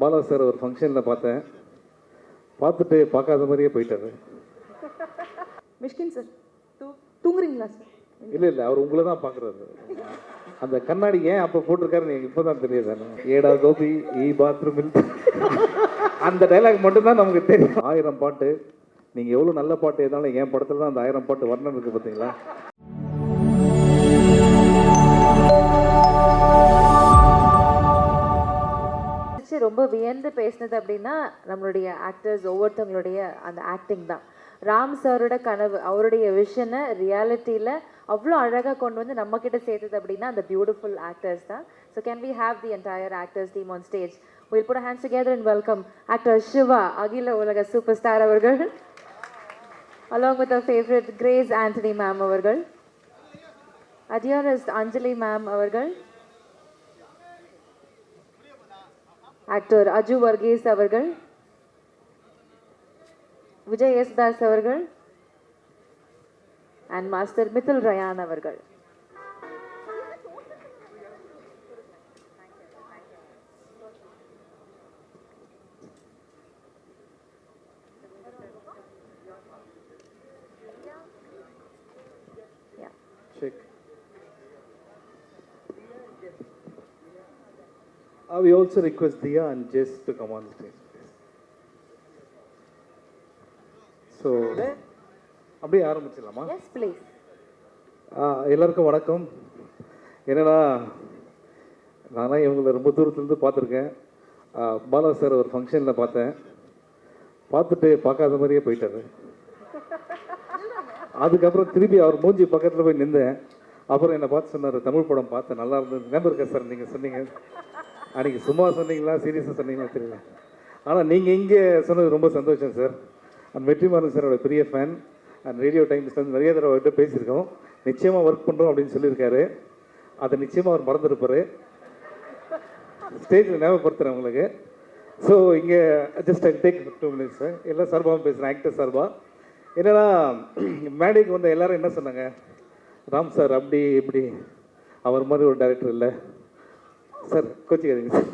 Bala sir ஒரு ஃபங்க்ஷனில் பார்த்தேன். பார்த்துட்டு பார்க்காத மாதிரியே போயிட்டாரு. மிஷ்கின் சார் தூங்குறீங்களா சார்? இல்லை இல்லை, அவர் உங்களை தான் பார்க்குறாரு. அந்த கண்ணாடி ஏன் அப்போ போட்டிருக்காருன்னு எனக்கு இப்போ தான் தெரியுது. ஏடா கோபி ஈ பாத்ரூமில் அந்த டைலாக் மட்டும்தான் நமக்கு தெரியும். 1000 பாட்டு, நீங்கள் எவ்வளோ நல்ல பாட்டு எதாலும் என் படத்தில் தான் அந்த 1000 பாட்டு வர்ணம் இருக்குது பார்த்தீங்களா? ரொம்ப வியந்து பேசினது அப்படின்னா நம்மளுடைய ஆக்டர்ஸ் ஒவ்வொருத்தவங்களுடைய அந்த ஆக்டிங் தான். ராம் சாரோட கனவு, அவருடைய விஷனை ரியாலிட்டியில் அவ்வளோ அழகாக கொண்டு வந்து நம்மக்கிட்ட சேர்த்தது அப்படின்னா அந்த பியூட்டிஃபுல் ஆக்டர்ஸ் தான். So can we have the entire actors team on stage? We'll put our hands together and welcome actor Shiva, அகில உலக சூப்பர் ஸ்டார் அவர்கள், along with our favorite Grace Anthony ma'am அவர்கள், dearest Anjali ma'am அவர்கள், actor Aju Varghese அவர்கள், Vijay S Das அவர்கள் and master மித்துல் rayon அவர்கள். We also request Diya and Jess to come on stage. So, அப்படியே ஆரம்பிச்சிடலாமா? Yes, please. எல்லாருக்கும் வணக்கம். என்னன்னா, நானும் இவங்களை ரொம்ப தூரத்துலேருந்து பார்த்துருக்கேன். பாலா சார் ஒரு ஃபங்க்ஷனில் பார்த்தேன். பார்த்துட்டு பார்க்காத மாதிரியே போயிட்டாரு. அதுக்கப்புறம் திருப்பி அவர் மூஞ்சி பக்கத்தில் போய் நின்றேன். அப்புறம் என்னை பார்த்து சொன்னார், தமிழ் படம் பார்த்தேன், நல்லா இருந்தது. ஞாபகம் இருக்கா சார் நீங்கள் சொன்னீங்க? அன்றைக்கி சும்மா சொன்னீங்களா சீரியஸாக சொன்னீங்களா தெரியல. ஆனால் நீங்கள் இங்கே சொன்னது ரொம்ப சந்தோஷம் சார். அண்ட் வெற்றிமாறன் சாரோட பெரிய ஃபேன். அண்ட் ரேடியோ டைம்ஸ் வந்து நிறைய தடவை அவர்கிட்ட பேசியிருக்கோம். நிச்சயமாக ஒர்க் பண்ணுறோம் அப்படின்னு சொல்லியிருக்காரு. அதை நிச்சயமாக அவர் மறந்துருப்பார். ஸ்டேஜில் ஞாபகப்படுத்துகிறேன் உங்களுக்கு. ஸோ இங்கே just I take 2 minutes sir. எல்லா சார்பாகவும் பேசுகிறேன், ஆக்டர் சார்பாக. என்னென்னா, மேடைக்கு வந்து எல்லோரும் என்ன சொன்னாங்க, ராம் சார் அப்படி இப்படி, அவர் மாதிரி ஒரு டைரக்டர் இல்லை சார், கோச்சிக்காதீங்க சார்,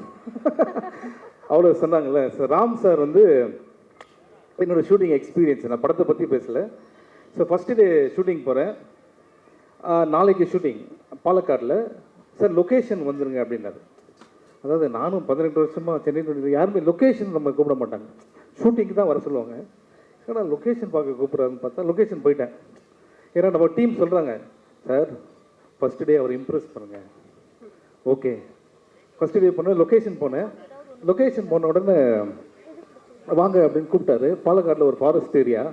அவ்வளோ சொன்னாங்கல்ல சார். ராம் சார் வந்து என்னோடய ஷூட்டிங் எக்ஸ்பீரியன்ஸ், நான் படத்தை பற்றி பேசலை. ஸோ ஃபஸ்ட்டு டே ஷூட்டிங் போகிறேன். நாளைக்கு ஷூட்டிங் பாலக்காடில் சார், லொக்கேஷன் வந்துருங்க அப்படின்னாரு. அதாவது நானும் 18 வருஷமாக சென்னையில் யாருமே லொக்கேஷன் நம்ம கூப்பிட மாட்டாங்க, ஷூட்டிங்க்கு தான் வர சொல்லுவாங்க. ஏன்னா லொக்கேஷன் பார்க்க கூப்பிட்றாருன்னு பார்த்தா லொக்கேஷன் போயிட்டேன். ஏன்னா நம்ம டீம் சொல்கிறாங்க, சார் ஃபஸ்ட்டு டே அவர் இம்ப்ரெஸ் பண்ணுங்கள். ஓகே, ஃபஸ்ட்டு டே போனேன், லொக்கேஷன் போனேன். லொக்கேஷன் போன உடனே வாங்க அப்படின்னு கூப்பிட்டாரு. பாலக்காடில் ஒரு ஃபாரஸ்ட் ஏரியா.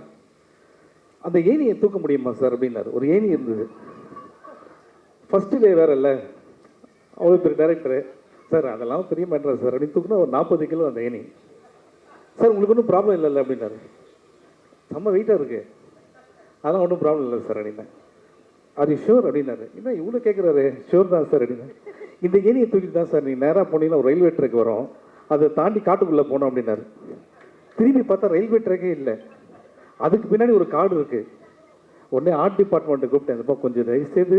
அந்த ஏணியை தூக்க முடியுமா சார் அப்படின்னாரு. ஒரு ஏணி இருந்தது. ஃபஸ்ட்டு டே வேறு இல்லை, அவ்வளோ பெரிய டைரக்டரு சார், அதெல்லாம் பெரிய மேட்டர் சார் அப்படின்னு தூக்குனா ஒரு 40 கிலோ அந்த ஏணி. சார் உங்களுக்கு ஒன்றும் ப்ராப்ளம் இல்லைல்ல அப்படின்னாரு. செம்ம வெயிட்டாக இருக்குது, அதெல்லாம் ஒன்றும் ப்ராப்ளம் இல்லை சார் அப்படின்னேன். அது ஷோர் அப்படின்னாரு. என்ன இவ்வளோ கேட்குறாரு? ஷோர் தான் சார் அப்படின்னா. இந்த ஏணியை தூக்கிட்டு தான் சார் நீங்கள் நேராக போனீங்கன்னா ஒரு ரயில்வே ட்ராக் வரும், அதை தாண்டி காட்டுக்குள்ளே போனோம் அப்படின்னாரு. திரும்பி பார்த்தா ரயில்வே ட்ராக்கே இல்லை, அதுக்கு பின்னாடி ஒரு காடு இருக்குது. உடனே ஆர்ட் டிபார்ட்மெண்ட்டை கூப்பிட்டேன், அந்தப்பா கொஞ்சம் தயவு செய்து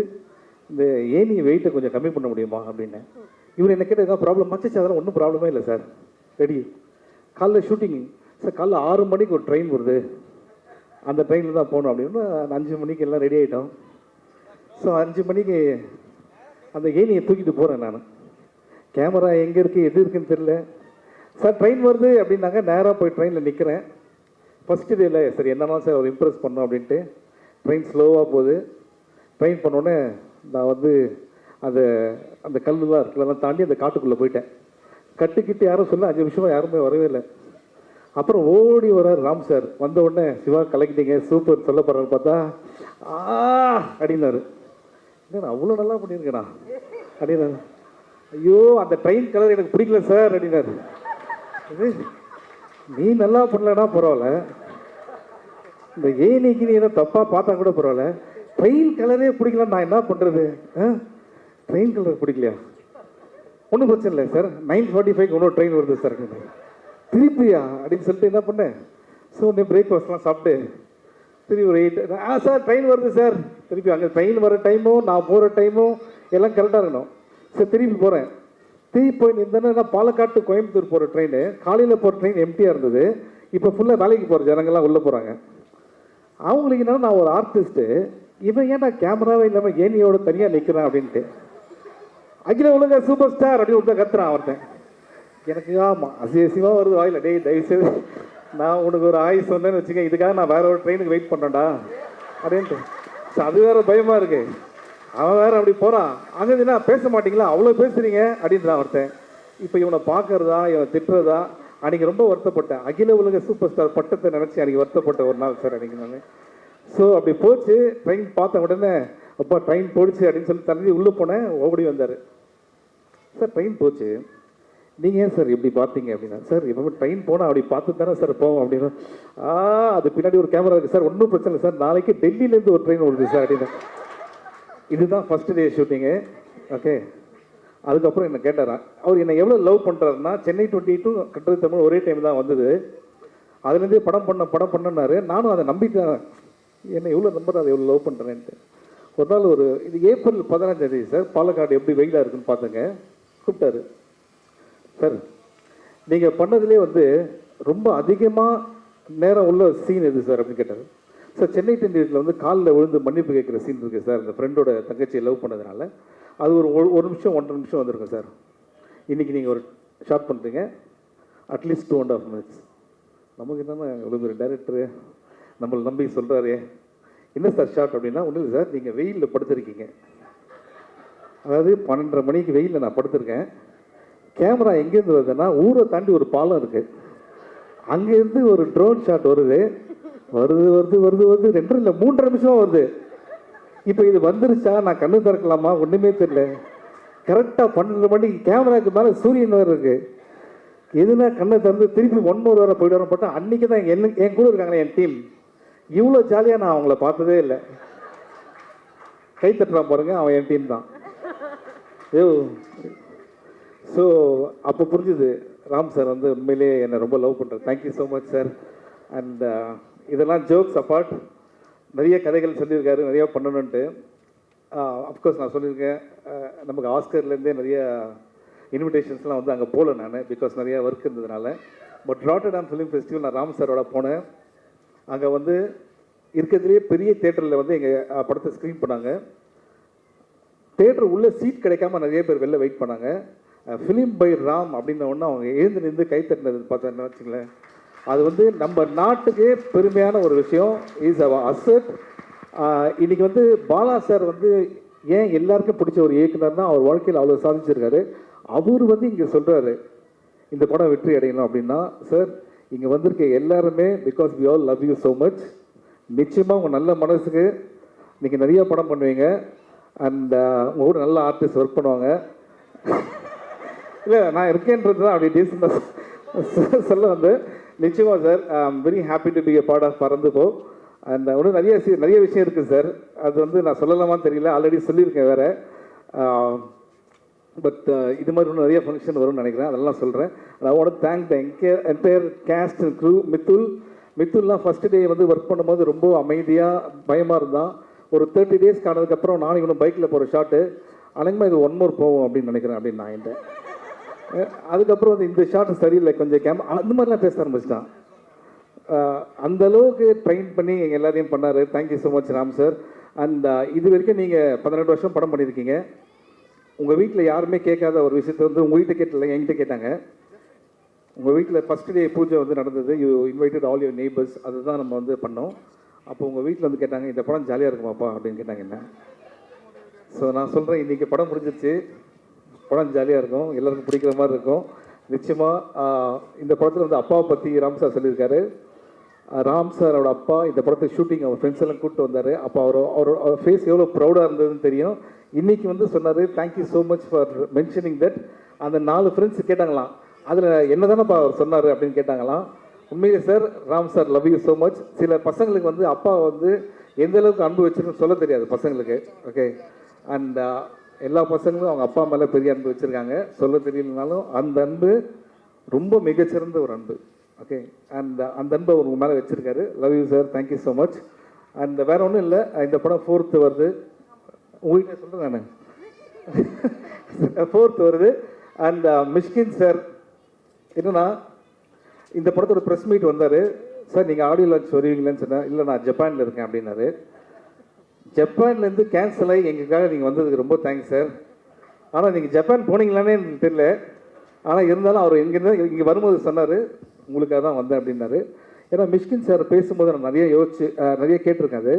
இந்த ஏணி வெயிட்டை கொஞ்சம் கம்மி பண்ண முடியுமா அப்படின்னேன். இவர் என்ன கேட்டால் எதாவது ப்ராப்ளம் மச்சிச்சு? அதெல்லாம் ஒன்றும் ப்ராப்ளமே இல்லை சார், ரெடி. காலைல ஷூட்டிங் சார், காலைல 6 மணிக்கு ஒரு ட்ரெயின் வருது, அந்த ட்ரெயினில் தான் போகணும் அப்படின்னு. 5 மணிக்கு எல்லாம் ரெடி ஆகிட்டோம். ஸோ 5 மணிக்கு அந்த ஏணியை தூக்கிட்டு போகிறேன் நான். கேமரா எங்கே இருக்குது எது இருக்குதுன்னு தெரியல. சார் ட்ரெயின் வருது அப்படின்னாங்க. நேராக போய் ட்ரெயினில் நிற்கிறேன். ஃபஸ்ட்டு டேயில் சரி என்னன்னா சார் அவர் இம்ப்ரெஸ் பண்ணோம் அப்படின்ட்டு ட்ரெயின் ஸ்லோவாக போகுது. ட்ரெயின் பண்ணோடனே நான் வந்து அந்த கல்லுலாம் இருக்குல்லாம் தாண்டி அந்த காட்டுக்குள்ளே போயிட்டேன். கட்டுக்கிட்டு யாரும் சொல்ல 5 நிமிஷமாக யாருமே வரவே இல்லை. அப்புறம் ஓடி வரார் ராம் சார். வந்த உடனே சிவா கலக்கிட்டீங்க சூப்பர் சொல்ல போகிறாரு பார்த்தா அப்படின்னாரு. இல்லை அவ்வளோ நல்லா பண்ணியிருக்கேண்ணா அப்படின்னாரு. ஐயோ அந்த ட்ரெயின் கலர் எனக்கு பிடிக்கல சார் அப்படின்னாரு. நீ நல்லா பண்ணலன்னா பரவாயில்ல, இந்த ஏனிக்கு நீ ஏதோ தப்பாக பார்த்தா கூட பரவாயில்ல, ட்ரெயின் கலரே பிடிக்கல, நான் என்ன பண்ணுறது? ட்ரெயின் கலர் பிடிக்கலையா? ஒன்றும் பிரச்சனை இல்லை சார், 9:45 இன்னொரு ட்ரெயின் வருது சார். திருப்பியா அப்படின்னு சொல்லிட்டு என்ன பண்ணேன். ஸோ உடனே பிரேக்ஃபாஸ்ட்லாம் சாப்பிட்டு திருப்பி ஒரு 8 சார் ட்ரெயின் வருது சார். திருப்பி அங்கே ட்ரெயின் வர டைமும் நான் போகிற டைமும் எல்லாம் கரெக்டாக இருக்கணும் சார். திருப்பி போகிறேன். போய் இருந்தேன்னா பாலக்காடு to கோயம்புத்தூர் போகிற ட்ரெயின் காலையில் போகிற ட்ரெயின் எம்டியாக இருந்தது. இப்போ ஃபுல்லாக வேலைக்கு போகிற ஜனங்கள்லாம் உள்ளே போகிறாங்க. அவங்களுக்கு என்னன்னா நான் ஒரு ஆர்டிஸ்ட்டு, இவன் ஏன் நான் கேமராவே இல்லாமல் ஏனியோட தனியாக நிற்கிறேன் அப்படின்ட்டு. அகில உலக சூப்பர் ஸ்டார் அப்படின்னு ஒருத்தன் கத்துறான் ஒருத்தன். எனக்கு ஆமாம் அசியசியமாக வருது வாயில். டேய் தயவுசெய்து நான் உனக்கு ஒரு ஆய் சொன்னேன்னு வச்சுக்கேன், இதுக்காக நான் வேற ஒரு ட்ரெயினுக்கு வெயிட் பண்ணுறேன்டா அப்படின்ட்டு. அது வேற பயமாக இருக்கு. அவன் வேற அப்படி போகிறான். அங்கே என்ன பேச மாட்டீங்களா, அவ்வளோ பேசுறீங்க அப்படின்றான் ஒருத்தன். இப்போ இவனை பார்க்கறதா இவன் திட்டுறதா, அன்றைக்கி ரொம்ப வருத்தப்பட்டேன். அகில உலக சூப்பர் ஸ்டார் பட்டத்தை நினச்சி அன்றைக்கி வருத்தப்பட்ட ஒரு நாள் சார் அன்றைக்கி நான். ஸோ அப்படி போச்சு. ட்ரெயின் பார்த்த உடனே அப்பா ட்ரெயின் போயிடுச்சு அப்படின்னு சொல்லி தள்ளி உள்ளே போனேன். ஓடி வந்தார். சார் ட்ரெயின் போச்சு, நீங்கள் ஏன் சார் இப்படி பார்த்தீங்க அப்படின்னா. சார் இப்போ ட்ரெயின் போனால் அப்படி பார்த்து தானே சார் போவோம் அப்படின்னா. அது பின்னாடி ஒரு கேமரா இருக்குது சார், ஒன்றும் பிரச்சனை இல்லை சார், நாளைக்கு டெல்லியிலேருந்து ஒரு ட்ரெயின் ஓடுது சார் அப்படின்னு. இதுதான் ஃபஸ்ட் டே ஷூட்டிங்கு. ஓகே, அதுக்கப்புறம் என்ன கேட்டாரான். அவர் என்னை எவ்வளோ லவ் பண்ணுறாருன்னா, சென்னை 22 கட்டுறது தமிழ் ஒரே டைம் தான் வந்தது. அதுலேருந்தே படம் பண்ணனாரு. நானும் அதை நம்பிட்டேன், என்னை எவ்வளோ நம்புறேன், அதை எவ்வளோ லவ் பண்ணுறேன்ட்டு. ஒரு நாள் இது ஏப்ரல் 15 சார், பாலக்காடு எப்படி வெயிலாக இருக்குன்னு பார்த்துங்க. கூப்பிட்டாரு. சார் நீங்கள் பண்ணதுலேயே ரொம்ப அதிகமாக நேரம் உள்ள சீன் எது சார் அப்படின்னு கேட்டார். சார் சென்னை 28 காலில் விழுந்து மன்னிப்பு கேட்குற சீன் இருக்குது சார், இந்த ஃப்ரெண்டோட தங்கச்சியை லவ் பண்ணதுனால. அது ஒரு நிமிஷம் 1.5 நிமிஷம் வந்திருக்கும் சார். இன்றைக்கி நீங்கள் ஒரு ஷார்ட் பண்ணுறீங்க, அட்லீஸ்ட் 2.5 minutes. நமக்கு என்னென்னா இவ்வளோ ஒரு டைரக்டரு நம்மளை நம்பி சொல்கிறாரு. என்ன சார் ஷார்ட் அப்படின்னா, ஒன்றும் இல்லை சார், நீங்கள் வெயிலில் படுத்திருக்கீங்க. அதாவது 12:30 மணிக்கு வெயிலில் நான் படுத்திருக்கேன். கேமரா எங்கேருந்து வருதுன்னா, ஊரை தாண்டி ஒரு பாலம் இருக்குது, அங்கேருந்து ஒரு ட்ரோன் ஷாட் வருது. வருது 2 இல்லை 3.5 நிமிஷம் வருது. இப்போ இது வந்துருச்சா, நான் கண்ணு திறக்கலாமா, ஒன்றுமே தெரியல. கரெக்டாக 12 மணிக்கு கேமராவுக்கு மேலே சூரியன் வேறு இருக்குது. எதுனா கண்ணை திறந்து திருப்பி 1 more வர போய்ட்டு வர போட்டால் அன்றைக்கி தான் என் கூட இருக்காங்களே என் டீம், இவ்வளோ ஜாலியாக நான் அவங்கள பார்த்ததே இல்லை. கை தட்டுறான் பாருங்க, அவன் என் டீம் தான். ஸோ அப்போ புரிஞ்சுது ராம் சார் உண்மையிலே என்னை ரொம்ப லவ் பண்ணுறாரு. Thank you so much sir. And இதெல்லாம் ஜோக்ஸ் அப்பார்ட், நிறைய கதைகள் சொல்லியிருக்காரு, நிறையா பண்ணணுன்ட்டு. அஃப்கோர்ஸ் நான் சொல்லியிருக்கேன், நமக்கு ஆஸ்கர்லேருந்தே நிறைய இன்விடேஷன்ஸ்லாம் அங்கே போகல நான், பிகாஸ் நிறையா ஒர்க் இருந்ததுனால. பட் ராட்டர்டாம் ஃபிலிம் ஃபெஸ்டிவல் நான் ராம் சாரோட போனேன். அங்கே இருக்கிறதுலேயே பெரிய தேட்டரில் எங்கள் படத்தை ஸ்க்ரீன் பண்ணாங்க. தேட்டர் உள்ளே சீட் கிடைக்காம நிறைய பேர் வெளில வெயிட் பண்ணாங்க. ஃபிலிம் பை ராம் அப்படின்ன ஒன்று அவங்க எழுந்து நின்று கை தட்டினது பார்த்தேன்னு வச்சுங்களேன். அது நம்ம நாட்டுக்கே பெருமையான ஒரு விஷயம். இஸ் அவ அசட். இன்றைக்கி பாலா சார் ஏன் எல்லாருக்கும் பிடிச்ச ஒரு இயக்குனர் தான், அவர் வாழ்க்கையில் அவ்வளோ சாதிச்சிருக்காரு. அவர் இங்கே சொல்கிறாரு இந்த படம் வெற்றி அடையணும் அப்படின்னா, சார் இங்கே வந்திருக்க எல்லாருமே because we all love you so much. நிச்சயமாக உங்கள் நல்ல மனசுக்கு நீங்கள் நிறைய படம் பண்ணுவீங்க. அண்ட் உங்கள் கூட நல்ல ஆர்டிஸ்ட் ஒர்க் பண்ணுவாங்க. இல்லை நான் இருக்கேன்றது தான் அப்படி டீசெண்டாக சொல்ல நிச்சயமாக sir, I am very happy to be a part of Parandhu Po. And இன்னும் நிறைய விஷயம் இருக்குது சார், அது நான் சொல்லலாமான்னு தெரியல, ஆல்ரெடி சொல்லியிருக்கேன் வேறு. பட் இது மாதிரி இன்னும் நிறைய ஃபங்க்ஷன் வரும்னு நினைக்கிறேன், அதெல்லாம் சொல்கிறேன். I want to thank the entire cast and crew. மித்துல்லாம் ஃபஸ்ட்டு டே ஒர்க் பண்ணும்போது ரொம்ப அமைதியாக பயமாக இருந்தான். ஒரு 30 days ஆனதுக்கப்புறம் நானும் இவனும் பைக்கில் போகிற ஷாட்டு அநேகமாக இது 1 more போகும் அப்படின்னு நினைக்கிறேன் அப்படின்னு நான் என்கிட்ட. அதுக்கப்புறம் இந்த ஷாட் சரியில்லை, கொஞ்சம் அந்த மாதிரிலாம் பேச ஆரம்பிச்சிட்டான். அந்த அளவுக்கு ட்ரெயின் பண்ணி எங்கள் எல்லாரையும் பண்ணார். Thank you so much Ram sir. And இது வரைக்கும் நீங்கள் 18 வருஷம் படம் பண்ணியிருக்கீங்க. உங்கள் வீட்டில் யாருமே கேட்காத ஒரு விஷயத்தை உங்கள் வீட்டை கேட்டல, என்கிட்ட கேட்டாங்க. உங்கள் வீட்டில் ஃபஸ்ட் டே பூஜை நடந்தது, you invited all your neighbours, அதுதான் நம்ம பண்ணோம். அப்போ உங்கள் வீட்டில் கேட்டாங்க, இந்த படம் ஜாலியாக இருக்குமாப்பா அப்படின்னு கேட்டாங்க என்ன. ஸோ நான் சொல்கிறேன், இன்றைக்கி படம் முடிஞ்சிச்சு, படம் ஜாலியாக இருக்கும், எல்லாருக்கும் பிடிக்கிற மாதிரி இருக்கும். நிச்சயமாக இந்த படத்தில் அப்பாவை பற்றி ராம் சார் சொல்லியிருக்காரு. ராம் சாரோட அப்பா இந்த படத்தை ஷூட்டிங் அவர் ஃப்ரெண்ட்ஸ் எல்லாம் கூப்பிட்டு வந்தார். அப்போ அவர் ஃபேஸ் எவ்வளோ ப்ரௌடாக இருந்ததுன்னு தெரியும். இன்றைக்கி சொன்னார், thank you so much for mentioning that. அந்த 4 ஃப்ரெண்ட்ஸ் கேட்டாங்களாம், அதில் என்ன தானேப்பா அவர் சொன்னார் அப்படின்னு கேட்டாங்களாம். உண்மையிலே sir, Ram sir love you so much. சில பசங்களுக்கு அப்பா எந்த அளவுக்கு அன்பு வச்சுருன்னு சொல்ல தெரியாது பசங்களுக்கு. ஓகே, அண்ட் எல்லா பசங்களும் அவங்க அப்பா மேலே பெரிய அன்பு வச்சுருக்காங்க, சொல்ல தெரியலனாலும் அந்த அன்பு ரொம்ப மிகச்சிறந்த ஒரு அன்பு. ஓகே, அண்ட் அந்த அன்பை உங்கள் மேலே வச்சுருக்காரு. Love you sir, thank you so much. And வேறு ஒன்றும் இல்லை, இந்த படம் 4th வருது. உங்கள்கிட்ட சொல்கிறேன் நான் 4th வருது. அண்ட் மிஷ்கின் சார் என்னன்னா இந்த படத்தோட ப்ரெஸ் மீட் வந்தார். சார் நீங்கள் ஆடியோ லான்ச் வருவீங்களேன்னு சொன்னேன். இல்லை நான் ஜப்பானில் இருக்கேன் அப்படின்னாரு. ஜப்பான்லேருந்து கேன்சல் ஆகி எங்களுக்காக நீங்கள் வந்ததுக்கு ரொம்ப தேங்க்ஸ் சார். ஆனால் நீங்கள் ஜப்பான் போனீங்களானே எனக்கு தெரியல. ஆனால் இருந்தாலும் அவர் இங்கே வரும்போது சொன்னார் உங்களுக்காக தான் வந்தேன் அப்படின்னாரு. ஏன்னா மிஷ்கின் சார் பேசும்போது நான் நிறைய கேட்டிருக்கேன். அது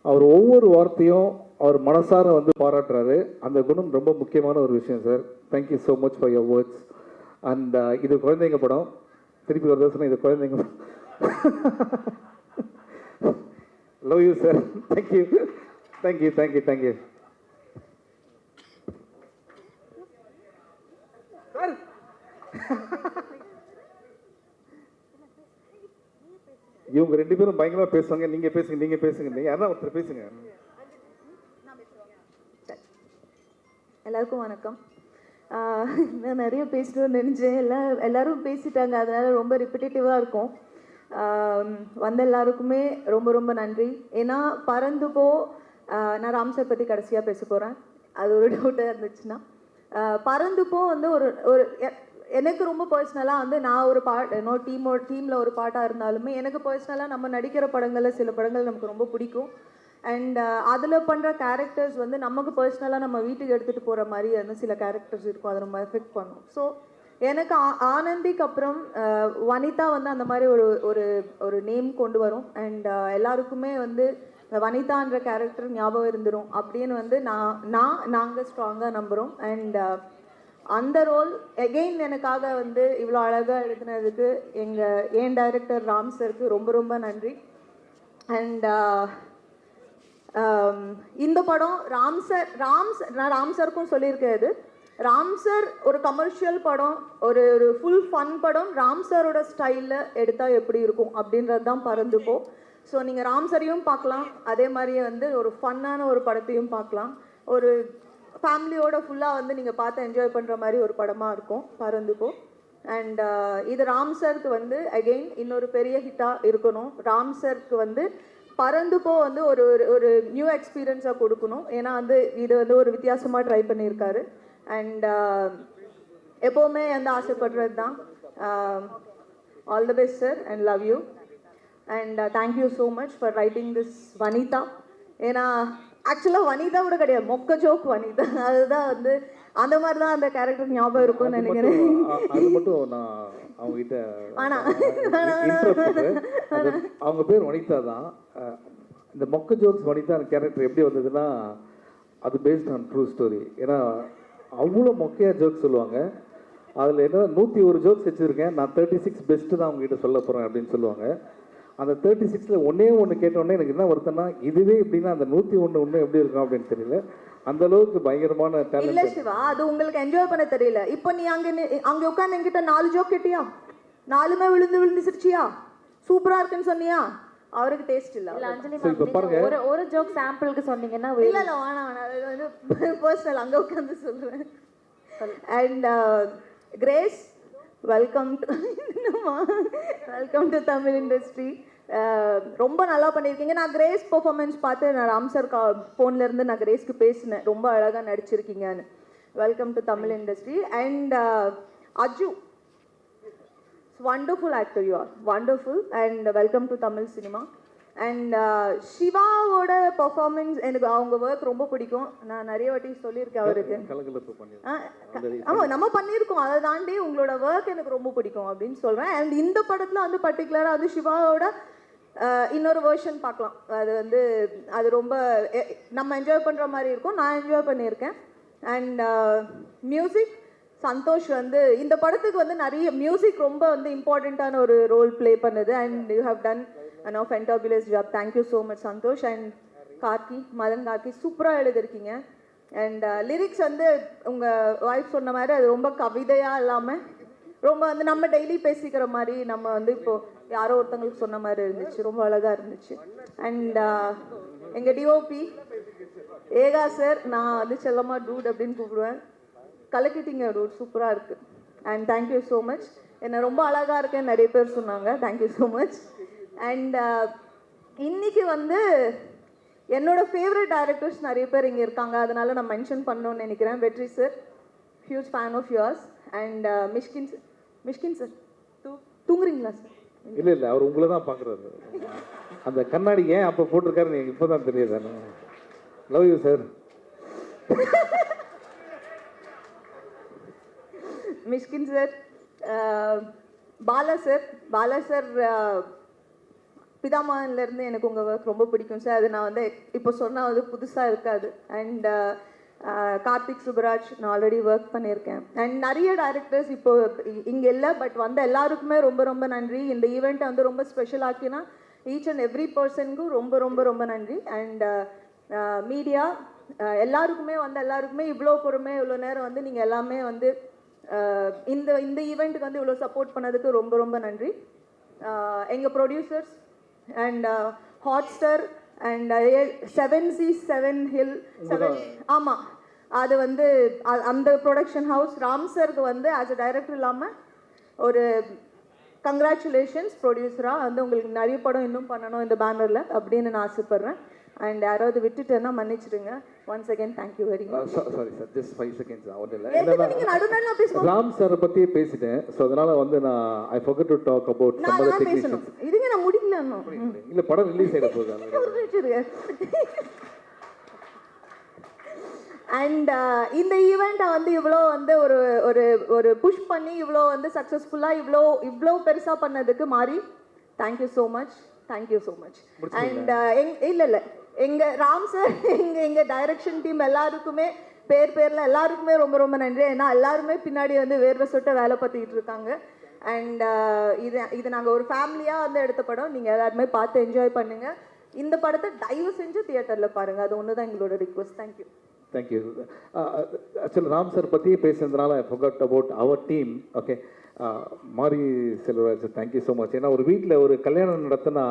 அவர் ஒவ்வொரு வார்த்தையும் அவர் மனசார வந்து பாராட்டுறாரு. அந்த குணம் ரொம்ப முக்கியமான ஒரு விஷயம் sir. Thank you so much for your words. And இது குழந்தைங்க படம். திருப்பி ஒரு சொன்னால் இது குழந்தைங்க படம். Love you sir. Thank you thank you thank you thank you sir. இவங்க 2 பேரும் பயங்கரமாக பேசுவாங்க. நீங்கள் பேசுங்க நீங்கள் பேசுங்க. நீங்கள் யாரா ஒருத்தர் பேசுங்க. எல்லாருக்கும் வணக்கம். நான் நிறைய பேசணும்னு நினச்சேன். எல்லாரும் பேசிட்டாங்க, அதனால ரொம்ப ரிப்பிட்டேட்டிவாக இருக்கும். வந்த எல்லாருக்குமே ரொம்ப ரொம்ப நன்றி. ஏன்னா பறந்து போ, நான் ராம் சார் பற்றி கடைசியாக பேச போகிறேன். அது ஒரு டவுட்டாக இருந்துச்சுன்னா பறந்து போ வந்து ஒரு எனக்கு ரொம்ப பர்சனலாக வந்து நான் ஒரு இன்னொரு டீமில் ஒரு பாட்டாக இருந்தாலுமே எனக்கு பர்சனலாக நம்ம நடிக்கிற படங்களில் சில படங்கள் நமக்கு ரொம்ப பிடிக்கும். அண்ட் அதில் பண்ணுற கேரக்டர்ஸ் வந்து நமக்கு பர்சனலாக நம்ம வீட்டுக்கு எடுத்துகிட்டு போகிற மாதிரி வந்து சில கேரக்டர்ஸ் இருக்கும், அதை நம்ம எஃபெக்ட் பண்ணும். ஸோ எனக்கு ஆனந்திக்கு அப்புறம் வனிதா வந்து அந்த மாதிரி ஒரு நேம் கொண்டு வரும். அண்ட் எல்லாருக்குமே வந்து வனிதான்ற கேரக்டர் ஞாபகம் இருந்துடும் அப்படின்னு வந்து நாங்கள் ஸ்ட்ராங்காக நம்புகிறோம். அண்ட் அந்த ரோல் எகெயின் எனக்காக வந்து இவ்வளோ அழகாக எழுதுனதுக்கு என் டைரக்டர் ராம் சருக்கு ரொம்ப ரொம்ப நன்றி. அண்ட் இந்த படம் நான் ராம் சருக்கும் சொல்லியிருக்கேன். இது ராம் சார் ஒரு கமர்ஷியல் படம், ஒரு ஃபுல் ஃபன் படம் ராம் சாரோட ஸ்டைலில் எடுத்தால் எப்படி இருக்கும் அப்படின்றது தான் பறந்து போ. ஸோ நீங்கள் ராம் சாரையும் பார்க்கலாம், அதே மாதிரியே வந்து ஒரு ஃபன்னான ஒரு படத்தையும் பார்க்கலாம். ஒரு ஃபேமிலியோட ஃபுல்லாக வந்து நீங்கள் பார்த்து என்ஜாய் பண்ணுற மாதிரி ஒரு படமாக இருக்கும் பறந்து போ. அண்ட் இது ராம் சருக்கு வந்து அகெயின் இன்னொரு பெரிய ஹிட்டாக இருக்கணும். ராம் சருக்கு வந்து பறந்து போ வந்து ஒரு நியூ எக்ஸ்பீரியன்ஸாக கொடுக்கணும். ஏன்னா வந்து இது வந்து ஒரு வித்தியாசமாக ட்ரை பண்ணியிருக்காரு. அண்ட் எப்போவுமே வந்து ஆசைப்படுறது தான். All the best sir and love you. And thank you so much for writing this Vanitha. ஏன்னா ஆக்சுவலாக வனிதாவோட கிடையாது, மொக்க ஜோக் வனிதா. அதுதான் வந்து அந்த மாதிரி தான் அந்த கேரக்டர் ஞாபகம் இருக்கும்னு நினைக்கிறேன். அது மட்டும் நான் அவங்ககிட்ட அவங்க பேர் வனிதா தான். இந்த மொக்க ஜோக்ஸ் வனிதா கேரக்டர் எப்படி வந்ததுன்னா அது பேஸ்ட் ஆன் ட்ரூ ஸ்டோரி. ஏன்னா அவ்வளோ மொக்கையாக ஜோக்ஸ் சொல்லுவாங்க. அதில் என்ன 101 ஜோக்ஸ் வச்சுருக்கேன், நான் 36 பெஸ்ட்டு தான் அவங்ககிட்ட சொல்ல போகிறேன் அப்படின்னு சொல்லுவாங்க. அந்த 36ல் ஒன்று கேட்டோடனே எனக்கு என்ன வருத்தம்னா இதுவே எப்படின்னா அந்த 101 ஒன்று எப்படி இருக்கும் அப்படின்னு தெரியல. அந்த அளவுக்கு பயங்கரமான டேலண்ட். இல்ல சிவா, அது உங்களுக்கு என்ஜாய் பண்ண தெரியல. இப்போ நீ அங்க உட்கார்ந்து என்கிட்ட 4 ஜோக் கேட்டியா, 4மே விழுந்து சிரிச்சியா, சூப்பரா இருக்குன்னு சொன்னியா, அவருக்கு டேஸ்ட் இல்ல. இல்ல அஞ்சலி மேம், ஒரு ஜோக் சாம்பிளுக்கு சொன்னீங்கன்னா இல்ல வேணாம், அது வந்து பர்சனல், அங்க உட்கார்ந்து சொல்றேன். And grace, welcome to Tamil industry. ரொம்ப நல்லா பண்ணியிருக்கீங்க. நான் கிரேஸ் பெர்ஃபார்மன்ஸ் பார்த்து நான் ராம் சார் ஃபோன்லேருந்து நான் கிரேஸ்க்கு பேசினேன், ரொம்ப அழகாக நடிச்சிருக்கீங்கன்னு. Welcome to Tamil industry. And Aju, wonderful actor you are, wonderful, and welcome to Tamil cinema. And சிவாவோட பெர்ஃபார்மன்ஸ் எனக்கு அவங்க ஒர்க் ரொம்ப பிடிக்கும். நான் நிறைய வாட்டி சொல்லியிருக்கேன் அவருக்கு. ஆமாம், நம்ம பண்ணியிருக்கோம். அதை தாண்டி உங்களோட ஒர்க் எனக்கு ரொம்ப பிடிக்கும் அப்படின்னு சொல்கிறேன். அண்ட் இந்த படத்தில் வந்து பர்டிகுலராக வந்து சிவாவோட இன்னொரு வேர்ஷன் பார்க்கலாம். அது வந்து அது ரொம்ப நம்ம என்ஜாய் பண்ணுற மாதிரி இருக்கும். நான் என்ஜாய் பண்ணியிருக்கேன். அண்ட் மியூசிக், சந்தோஷ் வந்து இந்த படத்துக்கு வந்து நிறைய மியூசிக் ரொம்ப வந்து இம்பார்ட்டண்ட்டான ஒரு ரோல் ப்ளே பண்ணுது. And you have done fantabulous job. Thank you so much Santhosh. And Karky, Madhan Karky, சூப்பராக எழுதிருக்கீங்க. அண்ட் லிரிக்ஸ் வந்து உங்கள் ஒய்ஃப் சொன்ன மாதிரி அது ரொம்ப கவிதையாக இல்லாமல் ரொம்ப வந்து நம்ம டெய்லி பேசிக்கிற மாதிரி, நம்ம வந்து இப்போது யாரோ ஒருத்தங்களுக்கு சொன்ன மாதிரி இருந்துச்சு. ரொம்ப அழகாக இருந்துச்சு. அண்ட் எங்கள் டிஓபி ஏகா சார், நான் வந்து செல்லமாக டூட் அப்படின்னு கூப்பிடுவேன். கலக்கிட்டீங்க டூட், சூப்பராக இருக்குது. And thank you so much. என்னை ரொம்ப அழகாக இருக்கேன்னு நிறைய பேர் சொன்னாங்க. Thank you so much. அண்ட் இன்னைக்கு வந்து என்னோட ஃபேவரட் டைரக்டர்ஸ் நிறைய பேர் இங்கே இருக்காங்க, அதனால நான் மென்ஷன் பண்ணணும்னு நினைக்கிறேன். Vetri sir, huge fan of yours. And Mishkin sir, தூங்குறீங்களா சார்? இல்லை இல்லை, அவர் உங்களை தான் பார்க்குறாரு. அந்த கண்ணாடி ஏன் அப்போ போட்டிருக்காருன்னு எனக்கு இப்போ தான் தெரியுது. Love you sir. Mishkin sir, Bala sir பிதாமகன்லேருந்து எனக்கு உங்கள் ஒர்க் ரொம்ப பிடிக்கும் சார். அது நான் வந்து இப்போ சொன்னால் வந்து புதுசாக இருக்காது. அண்ட் கார்த்திக் சுப்ராஜ் நான் ஆல்ரெடி ஒர்க் பண்ணியிருக்கேன். அண்ட் நிறைய டேரக்டர்ஸ் இப்போ இங்கே இல்லை, பட் வந்து எல்லாருக்குமே ரொம்ப ரொம்ப நன்றி. இந்த ஈவெண்ட்டை வந்து ரொம்ப ஸ்பெஷல் ஆக்கினா ஈச் அண்ட் எவ்ரி பர்சனுக்கும் ரொம்ப ரொம்ப ரொம்ப நன்றி. அண்ட் மீடியா எல்லாருக்குமே இவ்வளோ பொறுமை, இவ்வளோ நேரம் வந்து நீங்கள் எல்லாமே வந்து இந்த ஈவெண்ட்டுக்கு வந்து இவ்வளோ சப்போர்ட் பண்ணதுக்கு ரொம்ப ரொம்ப நன்றி. எங்கள் producers and Hotstar and 7C7 Hill 7, ஆமாம், அது வந்து அந்த ப்ரொடக்ஷன் ஹவுஸ் ராம் சருக்கு வந்து ஆஸ் அ டைரக்டர் இல்லாமல் ஒரு கங்க்ராச்சுலேஷன்ஸ் ப்ரொடியூசராக வந்து உங்களுக்கு நிறைய படம் இன்னும் பண்ணணும் இந்த பேனரில் அப்படின்னு நான் ஆசைப்பட்றேன். அண்ட் யாராவது விட்டுட்டேன்னா மன்னிச்சிடுங்க. Once again thank you very much. Sorry sir, just 5 seconds ஆகல. நீங்க நடுநடுல பேசுங்க. ராம் சார் பத்தியே பேசிட்டேன். ஸோ அதனால வந்து நான் ஐ forgot to talk about some other technicians. இதுங்க நான் முடிக்கல இன்னும். இல்ல படம் ரிலீஸ் ஆயிட போகுது. அண்ட் இந்த ஈவெண்ட்டை வந்து இவ்வளோ வந்து ஒரு ஒரு ஒரு புஷ் பண்ணி இவ்வளோ வந்து சக்ஸஸ்ஃபுல்லாக இவ்வளோ பெருசாக பண்ணதுக்கு மாறி தேங்க்யூ ஸோ மச். அண்ட் இல்லை எங்கள் ராம் சார், எங்கள் டைரக்ஷன் டீம் எல்லாருக்குமே பேரில் எல்லாருக்குமே ரொம்ப ரொம்ப நன்றி. ஏன்னா எல்லாருமே பின்னாடி வந்து வேர்வை சொட்ட வேலை பார்த்துக்கிட்டு இருக்காங்க. அண்ட் இது நாங்கள் ஒரு ஃபேமிலியாக வந்து எடுத்த படம். நீங்கள் எல்லாருமே பார்த்து என்ஜாய் பண்ணுங்கள். இந்த படத்தை தயவு செஞ்சு தியேட்டரில் பாருங்கள். அது ஒன்று தான் எங்களோட request. Thank you. Actually Ram sir பற்றியே பேசுனதுனால ஐ forgot about our team. Okay, மாரி செல்வராஜ், தேங்க்யூ ஸோ மச். ஏன்னா ஒரு வீட்டில் ஒரு கல்யாணம் நடத்தினா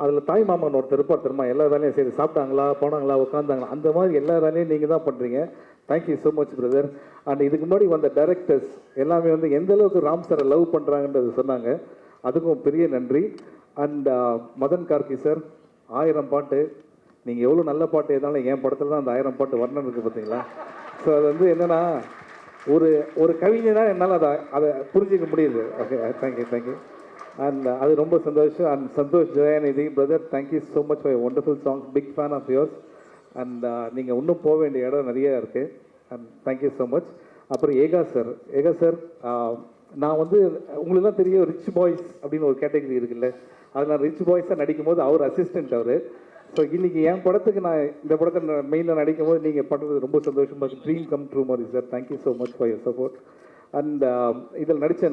அதில் தாய் மாமன் ஒருத்தர் இருப்பார் தெரியுமா, எல்லா வேலையும் சரி, சாப்பிட்டாங்களா, போனாங்களா, உட்காந்தாங்களா, அந்த மாதிரி எல்லா வேலையும் நீங்கள் தான் பண்ணுறீங்க. Thank you so much brother. And இதுக்கு முன்னாடி வந்த டைரக்டர்ஸ் எல்லாமே வந்து எந்த அளவுக்கு ராம் சாரை லவ் பண்ணுறாங்கன்றது சொன்னாங்க. அதுக்கும் பெரிய நன்றி. அண்ட் மதன் கார்கி சார், 1000 பாட்டு. நீங்கள் எவ்வளோ நல்ல பாட்டு எதாலும் என் படத்தில் தான் அந்த 1000 பாட்டு வர்ணம் இருக்குது பார்த்தீங்களா. ஸோ அது வந்து என்னென்னா ஒரு கவிஞனாக என்னால் அதை புரிஞ்சிக்க முடியுது. Okay, thank you. அண்ட் அது ரொம்ப சந்தோஷம். And Santhosh Jayanidhi brother, thank you so much for wonderful songs. Big fan of yours. And நீங்கள் இன்னும் போக வேண்டிய இடம் நிறைய இருக்குது. And thank you so much. அப்புறம் ஏகா சார், நான் வந்து உங்களுக்கு தான் தெரியும், ரிச் பாய்ஸ் அப்படின்னு ஒரு கேட்டகரி இருக்குல்ல, அது நான் ரிச் பாய்ஸாக நடிக்கும் போது அவர் அசிஸ்டன்ட் அவர். ஸோ இன்றைக்கி என் படத்துக்கு நான் இந்த படத்தை மெயினில் நடிக்கும் போது நீங்கள் பண்ணுறது ரொம்ப சந்தோஷமாக இருக்குது. ட்ரீம் கம் ட்ரூ மாதிரி sir. Thank you so much for your support. And இதில் நடித்த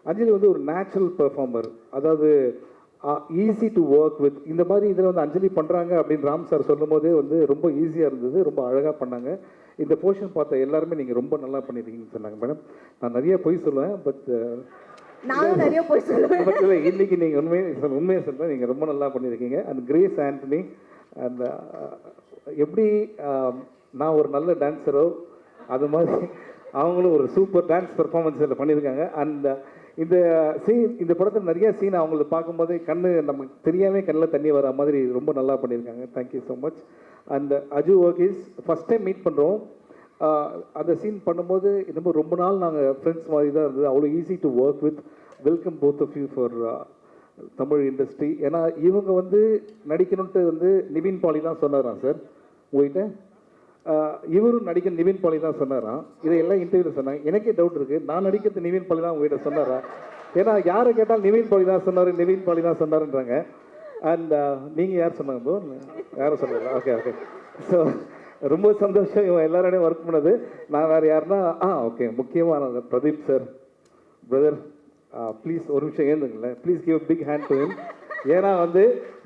அஞ்சலி வந்து ஒரு நேச்சுரல் பெர்ஃபார்மர். அதாவது ஈஸி டு ஒர்க் வித். இந்த மாதிரி இதில் வந்து அஞ்சலி பண்ணுறாங்க அப்படின்னு ராம் சார் சொல்லும் போதே வந்து ரொம்ப ஈஸியாக இருந்தது, ரொம்ப அழகாக பண்ணாங்க. இந்த போர்ஷன் பார்த்த எல்லாருமே நீங்கள் ரொம்ப நல்லா பண்ணியிருக்கீங்கன்னு சொன்னாங்க. மேடம், நான் நிறைய பொய் சொல்லுவேன், பட் நானும் நிறைய பொய் சொல்லுவேன். பட் இல்லை, இன்றைக்கி நீங்கள் உண்மையை சொல்கிறேன், நீங்கள் ரொம்ப நல்லா பண்ணியிருக்கீங்க. அண்ட் கிரேஸ் ஆண்டனி, அந்த எப்படி நான் ஒரு நல்ல டான்ஸரோ அது மாதிரி அவங்களும் ஒரு சூப்பர் டான்ஸ் பெர்ஃபார்மன்ஸ் இதில் பண்ணியிருக்காங்க. அண்ட் இந்த படத்தில் நிறைய சீன் அவங்கள பார்க்கும்போது நமக்கு தெரியாமல் கண்ணில் தண்ணி வர மாதிரி ரொம்ப நல்லா பண்ணியிருக்காங்க. Thank you so much. And Aju Varghese first time meet பண்ணுறோம். அந்த சீன் பண்ணும்போது இன்னமும் ரொம்ப நாள் நாங்கள் ஃப்ரெண்ட்ஸ் மாதிரி தான் இருந்தது. அவ்வளோ easy to work with. Welcome both of you for Tamil industry. ஏன்னா இவங்க வந்து நடிக்கணுன்ட்டு வந்து நிவின் பாலி தான் சொன்னாராம் சார் உங்கள்கிட்ட. இவரும் நடிக்க நிவின் பாலி தான் சொன்னாராம். இதையெல்லாம் இன்டர்வியூவில் சொன்னாங்க. எனக்கே டவுட் இருக்குது, நான் நடிக்கிறது நிவின் பாலி தான் உங்கள்கிட்ட சொன்னாரா? ஏன்னா யாரை கேட்டால் நிவின் பாலி தான் சொன்னாருன்றாங்க. அண்ட் நீங்கள் யார் சொன்னாங்க ப்ரோ? யாரும் சொல்லல. ஓகே. ஸோ ரொம்ப சந்தோஷம் இவன் எல்லாரோடையும் ஒர்க் பண்ணது. நான் வேறு யாருன்னா ஓகே, முக்கியமான பிரதீப் சார். பிரதர் ப்ளீஸ் ஒரு நிமிஷம் ஏந்துங்களேன். Please give big hand to him. ஏன்னா வந்து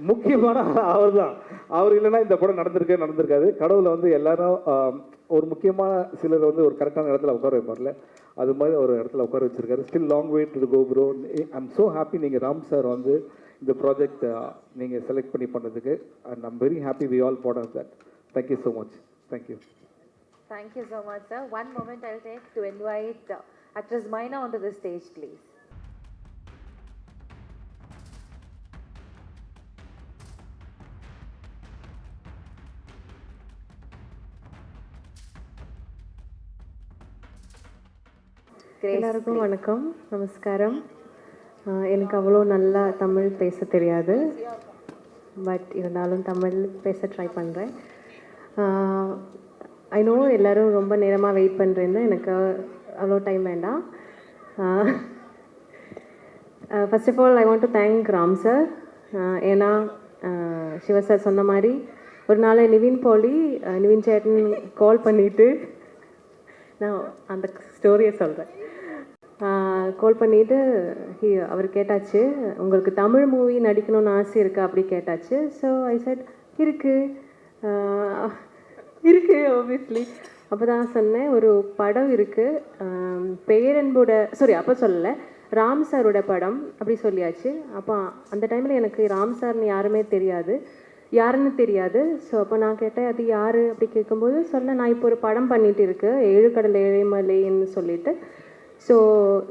முக்கியமான அவர் தான். அவர் இல்லைன்னா இந்த படம் நடந்திருக்காது. கடவுளை வந்து எல்லாரும் ஒரு முக்கியமான சிலர் வந்து ஒரு கரெக்டான இடத்துல உட்கார வைப்பார்ல, அது மாதிரி ஒரு இடத்துல உட்கார வச்சிருக்காரு. Still long way to go bro. I'm so happy நீங்கள் ராம் சார் வந்து இந்த ப்ராஜெக்ட் நீங்கள் செலக்ட் பண்ணி பண்ணதுக்கு. And I'm very happy we all part of that. Thank you so much. Thank you. Thank you so much, sir. One moment I'll take to invite actress Maina onto the stage, please. எல்லாருக்கும் வணக்கம், நமஸ்காரம். எனக்கு அவ்வளோ நல்லா தமிழ் பேச தெரியாது, பட் இருந்தாலும் தமிழ் பேச ட்ரை பண்ணுறேன். ஐ நோ எல்லோரும் ரொம்ப நேரமாக வெயிட் பண்ணுறேன்னு, எனக்கு அவ்வளோ டைம் வேண்டாம். First of all I want to thank Ram sir. ஏன்னா சிவா சார் சொன்ன மாதிரி ஒரு நாள் நிவின் சேட்டன் கால் பண்ணிவிட்டு, நான் அந்த ஸ்டோரியை சொல்கிறேன். கால் பண்ணிவிட்டு அவர் கேட்டாச்சு, உங்களுக்கு தமிழ் மூவி நடிக்கணும்னு ஆசை இருக்கா அப்படி கேட்டாச்சு. ஸோ ஐ செட் இருக்குது ஆப்வியஸ்லி. அப்போ தான் சொன்னேன், ஒரு படம் இருக்குது பேரன்போட, அப்போ சொல்லலை, ராம் சாரோட படம் அப்படி சொல்லியாச்சு. அப்போ அந்த டைமில் எனக்கு ராம் சார்னு யாருன்னு தெரியாது. ஸோ அப்போ நான் கேட்டேன், அது யார் அப்படி கேட்கும்போது சொன்னேன், நான் இப்போ ஒரு படம் பண்ணிகிட்டு இருக்கு, 7 கடல் ஏழைமலைன்னு சொல்லிட்டு. ஸோ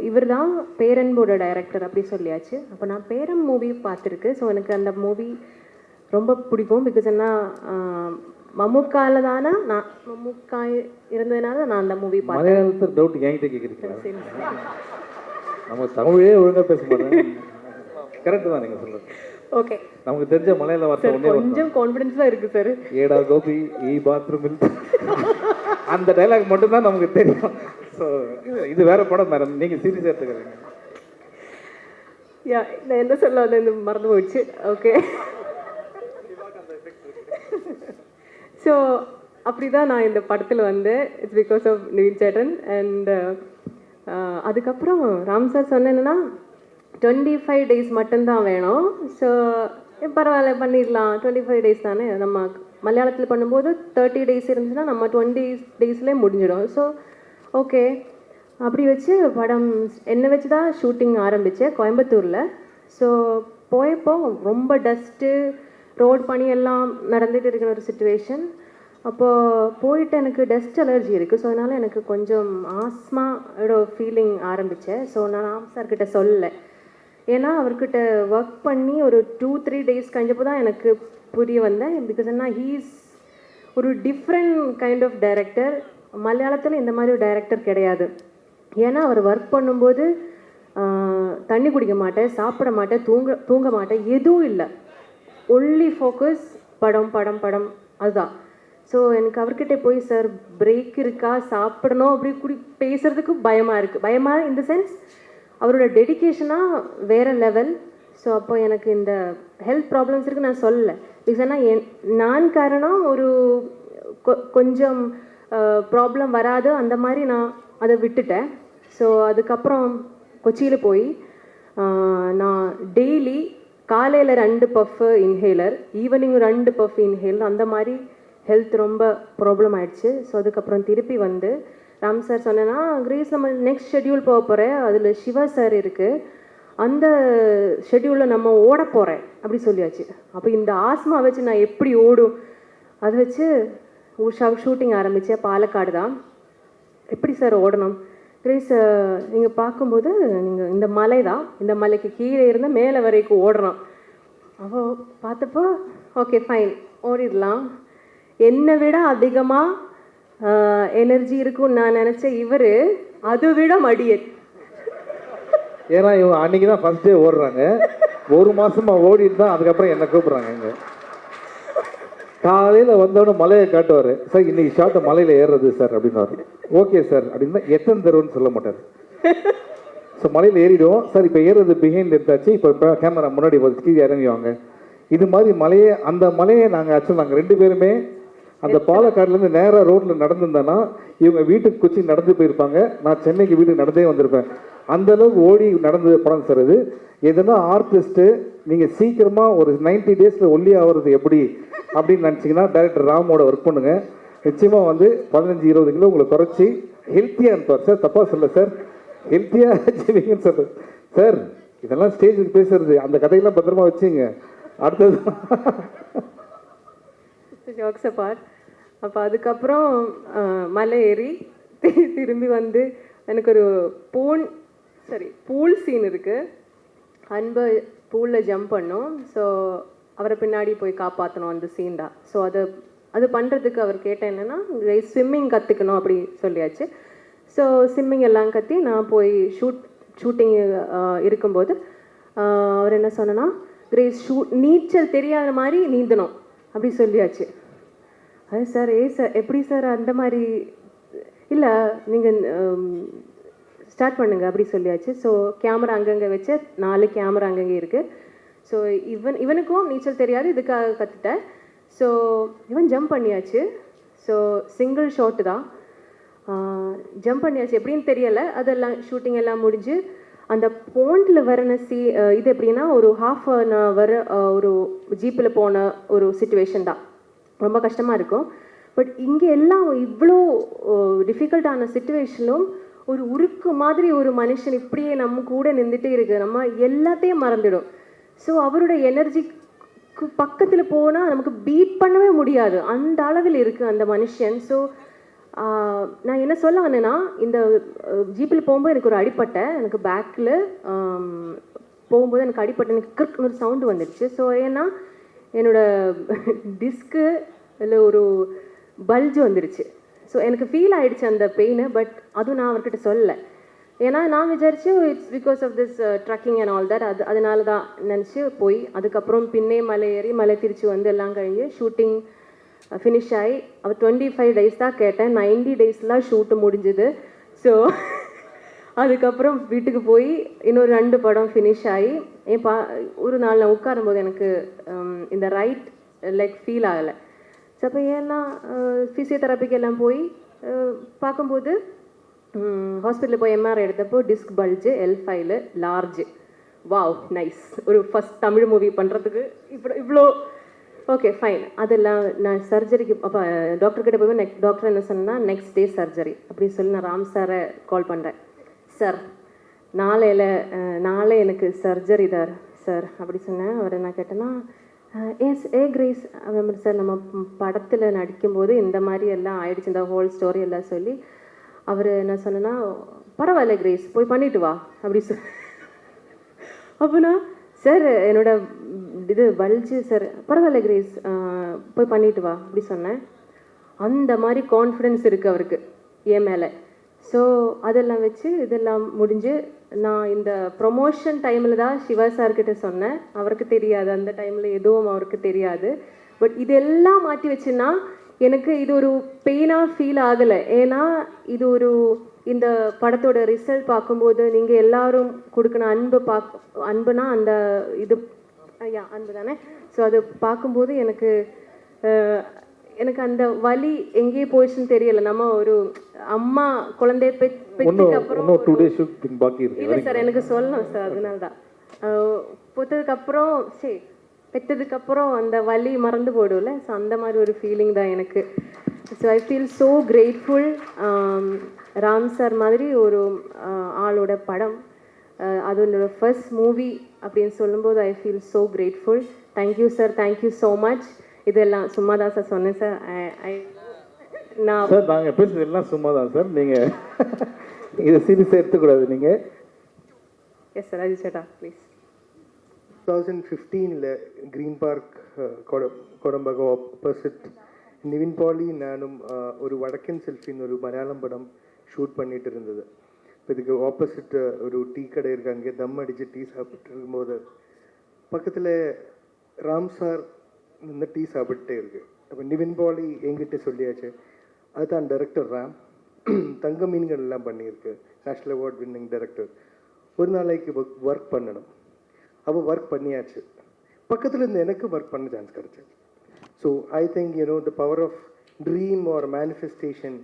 இவர் தான் பேரன்போட டைரக்டர் அப்படி சொல்லியாச்சு. அப்போ நான் பேரன் மூவி பார்த்துருக்கு. ஸோ எனக்கு அந்த மூவி ரொம்ப பிடிக்கும். பிகாஸ் என்ன மம்முக்கால தானே, மம்முக்கா இருந்ததுனால நான் அந்த மூவி பார்த்தேன். மலையாளத்தில் டவுட் என்கிட்ட கேட்குறீங்களா? நம்ம தமிழே ஒழுங்காக பேச மாட்டேன். கரெக்டு தான் நீங்கள் சொல்கிறது. ஓகே, நமக்கு தெரிஞ்ச மலையாள வார்த்தை கொஞ்சம் கான்ஃபிடென்ஸாக இருக்குது சார். ஏடா கோபி ஈ பாத்ரூமில் அந்த டைலாக் மட்டும்தான் நமக்கு தெரியும். ஸோ இது வேற படம் மேடம், நீங்கள் சீரியஸாக எடுத்துக்கிறீங்க. நான் என்ன சொல்ல வந்து மறந்து போயிடுச்சு. ஓகே, ஸோ அப்படி தான் நான் இந்த படத்தில் வந்தேன். It's because of Nivin chettan. And அதுக்கப்புறம் ராம் சார் சொன்னேன்னா 25 days மட்டும்தான் வேணும். ஸோ பரவாயில்ல பண்ணிடலாம், 25 days தானே. நம்ம மலையாளத்தில் பண்ணும்போது 30 days இருந்துச்சுன்னா நம்ம 20 daysலேயே முடிஞ்சிடும். ஸோ ஓகே, அப்படி வச்சு படம் என்னை வச்சு தான் ஷூட்டிங் ஆரம்பித்தேன் கோயம்புத்தூரில். ஸோ போயப்போ ரொம்ப டஸ்ட்டு, ரோட் பனி எல்லாம் நடந்துகிட்டு இருக்கிற ஒரு சுச்சுவேஷன். அப்போது போயிட்டு எனக்கு டஸ்ட் அலர்ஜி இருக்குது. ஸோ அதனால் எனக்கு கொஞ்சம் ஆஸ்மாவோட ஃபீலிங் ஆரம்பித்தேன். ஸோ நான் ராம் சார்கிட்ட சொல்லலை, ஏன்னா அவர்கிட்ட ஒர்க் பண்ணி ஒரு 2-3 days கழிஞ்சப்போ தான் எனக்கு புரிய வந்தேன். பிகாஸ் என்ன, ஹீஸ் ஒரு டிஃப்ரெண்ட் கைண்ட் ஆஃப் டைரக்டர். மலையாளத்தில் இந்த மாதிரி ஒரு டைரக்டர் கிடையாது. ஏன்னா அவர் ஒர்க் பண்ணும்போது தண்ணி குடிக்க மாட்டேன், சாப்பிட மாட்டேன், தூங்க மாட்டேன், எதுவும் இல்லை. ஒன்லி ஃபோக்கஸ் படம் படம் படம், அதுதான். ஸோ எனக்கு அவர்கிட்ட போய் சார் பிரேக் இருக்கா, சாப்பிடணும் அப்படி பேசுகிறதுக்கு பயமாக இந்த சென்ஸ் அவரோட டெடிக்கேஷனாக வேறு லெவல். ஸோ அப்போ எனக்கு இந்த ஹெல்த் ப்ராப்ளம்ஸ் இருக்குது நான் சொல்லலை. பிகாஸ் ஆனால் நான் காரணம் ஒரு கொஞ்சம் ப்ராப்ளம் வராது அந்த மாதிரி நான் அதை விட்டுட்டேன். ஸோ அதுக்கப்புறம் கொச்சியில் போய் நான் டெய்லி காலையில் 2 puff inhaler, evening 2 puff inhaler, அந்த மாதிரி ஹெல்த் ரொம்ப ப்ராப்ளம் ஆயிடுச்சு. ஸோ அதுக்கப்புறம் திருப்பி வந்து ராம் சார் சொன்னேன்னா, கிரேஸ் நம்ம நெக்ஸ்ட் ஷெட்யூல் போக போகிறேன், அதில் சிவா சார் இருக்குது, அந்த ஷெட்யூலில் நம்ம ஓட போகிறேன் அப்படி சொல்லியாச்சு. அப்போ இந்த ஆஸ்மா வச்சு நான் எப்படி ஓடும், அதை வச்சு ஷூட்டிங் ஆரம்பித்தேன். பாலக்காடு தான். எப்படி சார் ஓடணும் கிரேஸ், நீங்கள் பார்க்கும்போது நீங்கள் இந்த மலை தான், இந்த மலைக்கு கீழே இருந்து மேலே வரைக்கும் ஓடுறோம். அப்போ பார்த்தப்போ ஓகே ஃபைன் ஓடிடலாம். என்னை விட அதிகமாக எனர்ஜி இருக்கும்னு நான் நினச்சேன். இவர் அதை விட மடியன். ஏன்னா இவங்க அன்றைக்கி தான் ஃபஸ்ட் டே ஓடுறாங்க, 1 மாதமா ஓடிட்டு தான் அதுக்கப்புறம் என்னை கூப்பிட்றாங்க. இங்கே காலையில் வந்தவொடனே மலையை காட்டுவார். சார் இன்னைக்கு ஷார்ட்டை மலையில் ஏறுறது சார் அப்படின்னாரு. ஓகே சார் அப்படின்னா எத்தனை தருவன்னு சொல்ல மாட்டார். ஸோ மலையில் ஏறிடுவோம் சார், இப்போ ஏறுறது பிஹைண்ட் எடுத்தாச்சு, இப்போ கேமரா முன்னாடி கீழே இறங்குவாங்க. இது மாதிரி அந்த மலையை நாங்கள் 2 பேருமே அந்த பாலக்காடுலேருந்து நேராக ரோட்டில் நடந்துருந்தேன்னா இவங்க வீட்டுக்கு கொச்சி நடந்து போயிருப்பாங்க, நான் சென்னைக்கு வீட்டுக்கு நடந்தே வந்திருப்பேன். அந்தளவுக்கு ஓடி நடந்தது படம் சார். இது எதுனா ஆர்டிஸ்ட்டு நீங்கள் சீக்கிரமாக ஒரு 90 days ஒல்லி ஆகிறது எப்படி அப்படின்னு நினச்சிங்கன்னா டைரக்டர் ராமோட ஒர்க் பண்ணுங்கள். நிச்சயமாக வந்து 15-20 கிலோ உங்களை குறைச்சி ஹெல்த்தியாக இருப்பார் சார். தப்பாக சொல்ல சார், ஹெல்த்தியாக ஜெயிங்கன்னு சொல்கிறேன் சார். இதெல்லாம் ஸ்டேஜுக்கு பேசுறது, அந்த கதையெல்லாம் பத்திரமா வச்சுங்க. அடுத்தது ஜோக்ஸ் அப்பார்ட். அப்போ அதுக்கப்புறம் மலை ஏறி திரும்பி வந்து எனக்கு ஒரு பூல் சீன் இருக்குது. அன்பு பூலில் ஜம்ப் பண்ணோம். ஸோ அவரை பின்னாடி போய் காப்பாற்றணும், அந்த சீன் தான். ஸோ அது பண்ணுறதுக்கு அவர் கேட்டேன் என்னென்னா ஸ்விம்மிங் கற்றுக்கணும் அப்படி சொல்லியாச்சு. ஸோ ஸ்விம்மிங் எல்லாம் கற்றி நான் போய் ஷூட்டிங் இருக்கும்போது அவர் என்ன சொன்னேன்னா, கிரேஸ் நீச்சல் தெரியாத மாதிரி நீந்தணும் அப்படி சொல்லியாச்சு. அது சார் சார் எப்படி சார் அந்த மாதிரி இல்லை, நீங்கள் ஸ்டார்ட் பண்ணுங்க அப்படி சொல்லியாச்சு. ஸோ கேமரா அங்கங்கே வச்சு 4 கேமரா அங்கங்கே இருக்குது. ஸோ இவனுக்கும் நீச்சல் தெரியாது, இதுக்காக கற்றுட்டேன். ஸோ இவன் ஜம்ப் பண்ணியாச்சு. ஸோ சிங்கிள் ஷாட்டு தான், ஜம்ப் பண்ணியாச்சு. எப்படின்னு தெரியலை. அதெல்லாம் ஷூட்டிங் எல்லாம் முடிஞ்சு அந்த பாண்டில் வரன இது எப்படின்னா ஒரு ½ an hour ஒரு ஜீப்பில் போன ஒரு சுச்சுவேஷன் தான். ரொம்ப கஷ்டமாக இருக்கும். பட் இங்கே எல்லாம் இவ்வளோ டிஃபிகல்ட்டான சுச்சுவேஷனும் ஒரு உருக்கு மாதிரி ஒரு மனுஷன் இப்படியே நம்ம கூட நின்றுட்டே இருக்கு, நம்ம எல்லாத்தையும் மறந்துடும். ஸோ அவரோட எனர்ஜிக்கு பக்கத்தில் போனால் நமக்கு பீட் பண்ணவே முடியாது, அந்த அளவில் இருக்குது அந்த மனுஷன். ஸோ நான் என்ன சொல்ல வந்தேன்னா, இந்த ஜீப்பில் போகும்போது எனக்கு ஒரு அடிப்பட்டை, எனக்கு பேக்கில் போகும்போது எனக்கு அடிப்பட்டை, எனக்கு கிறுக்குன்னு ஒரு சவுண்டு வந்துடுச்சு. ஸோ ஏன்னா என்னோடய டிஸ்க்கு இல்லை ஒரு பல்ஜ் வந்துடுச்சு. ஸோ எனக்கு ஃபீல் ஆகிடுச்சு அந்த பெயின். பட் அதுவும் நான் அவர்கிட்ட சொல்லலை. ஏன்னா நான் விசாரிச்சு it's because of this trekking and all that, அதனால தான் நினச்சி போய் அதுக்கப்புறம் பின்னே மலை ஏறி மலை திருச்சி வந்து எல்லாம் கழிஞ்சு ஷூட்டிங் ஃபினிஷ் ஆகி அவர் 25 days தான் கேட்டேன், 90 daysலாம் ஷூட்டு முடிஞ்சுது. ஸோ அதுக்கப்புறம் வீட்டுக்கு போய் இன்னொரு 2 படம் ஃபினிஷ் ஆகி ஒரு நாள் நான் உட்காரும்போது எனக்கு இந்த ரைட் லெக் ஃபீல் ஆகலை. ஸோ அப்போ ஏன்னா ஃபிசியோதெரப்பிக்கு எல்லாம் போய் பார்க்கும்போது ஹாஸ்பிட்டலில் போய் எம்ஆர்ஐ எடுத்தப்போ disc bulge L5 large. Wow, nice. ஒரு ஃபஸ்ட் தமிழ் மூவி பண்ணுறதுக்கு இவ்வளோ ஓகே ஃபைன். அதெல்லாம் நான் சர்ஜரிக்கு அப்போ டாக்டர்கிட்ட போய் டாக்டர் என்ன சொன்னால் நெக்ஸ்ட் டே சர்ஜரி அப்படின்னு சொல்லி நான் ராம் சாரை கால் பண்ணுறேன். சார் நாளை எனக்கு சர்ஜரி தார் சார் அப்படி சொன்னேன். அவர் என்ன கேட்டேன்னா, கிரேஸ் சார் நம்ம படத்தில் நடிக்கும்போது இந்த மாதிரி எல்லாம் ஆயிடுச்சு, இந்த ஹோல் ஸ்டோரி எல்லாம் சொல்லி அவர் என்ன சொன்னேன்னா, பரவாயில்ல கிரேஸ் போய் பண்ணிட்டு வா அப்படி சொல். அப்போனா சார் என்னோட இது பல்ஜு சார், பரவாயில்ல கிரேஸ் போய் பண்ணிட்டு வா அப்படி சொன்னேன். அந்த மாதிரி கான்ஃபிடென்ஸ் இருக்குது அவருக்கு என் மேலே. ஸோ அதெல்லாம் வச்சு இதெல்லாம் முடிஞ்சு நான் இந்த ப்ரொமோஷன் டைமில் தான் சிவா சார்கிட்ட சொன்னேன். அவருக்கு தெரியாது, அந்த டைமில் எதுவும் அவருக்கு தெரியாது. பட் இதெல்லாம் மாற்றி வச்சுன்னா எனக்கு இது ஒரு பெயினாக ஃபீல் ஆகலை. ஏன்னா இது ஒரு இந்த படத்தோட ரிசல்ட் பார்க்கும்போது நீங்கள் எல்லாரும் கொடுக்கணும் அன்புனா அந்த இது அன்பு தானே. ஸோ அது பார்க்கும்போது எனக்கு அந்த வலி எங்கேயே போயிடுச்சுன்னு தெரியல. நம்ம ஒரு அம்மா குழந்தைய பெற்றதுக்கு அப்புறம் இல்லை சார் எனக்கு சொல்லணும் சார், அதனால தான் பெற்றதுக்கப்புறம் அந்த வலி மறந்து போயிடும்ல. ஸோ அந்த மாதிரி ஒரு ஃபீலிங் தான் எனக்கு. So I feel so grateful. Ram sir மாதிரி ஒரு ஆளோட படம், அது என்னோட ஃபர்ஸ்ட் மூவி அப்படின்னு சொல்லும்போது I feel so grateful. Thank you sir, thank you so much. இதெல்லாம் சும்மா தான் சார் சொன்னேன் சார். சார் நாங்கள் பேசுறது எல்லாம் சும்மா தான் சார், நீங்கள் இதை சீரியஸாக எடுத்துக்கூடாது நீங்கள். எஸ் சார், அது சேட்டா please. 2015 Green Park Kodambakkam opposite Nivin Pauly நானும் ஒரு வடக்கன் செல்ஃபின்னு ஒரு மலையாளம் படம் ஷூட் பண்ணிட்டு இருந்தது. இப்போ இதுக்கு ஆப்போசிட் ஒரு டீ கடை இருக்குது, அங்கே தம் அடித்து டீ சாப்பிட்டு இருக்கும்போது பக்கத்தில் ராம் சார் இந்த டீ சாப்பிட்டே இருக்குது. அப்போ நிவின் பாலி என்கிட்ட சொல்லியாச்சு, அதுதான் டைரக்டர் ராம், தங்க மீன்கள் எல்லாம் பண்ணியிருக்கு, நேஷ்னல் அவார்ட் வின்னிங் டைரக்டர், ஒரு நாளைக்கு ஒர்க் பண்ணணும். அப்போ ஒர்க் பண்ணியாச்சு. பக்கத்தில் இருந்து எனக்கு ஒர்க் பண்ண சான்ஸ் கிடச்சிச்சு. So I think the power of dream or manifestation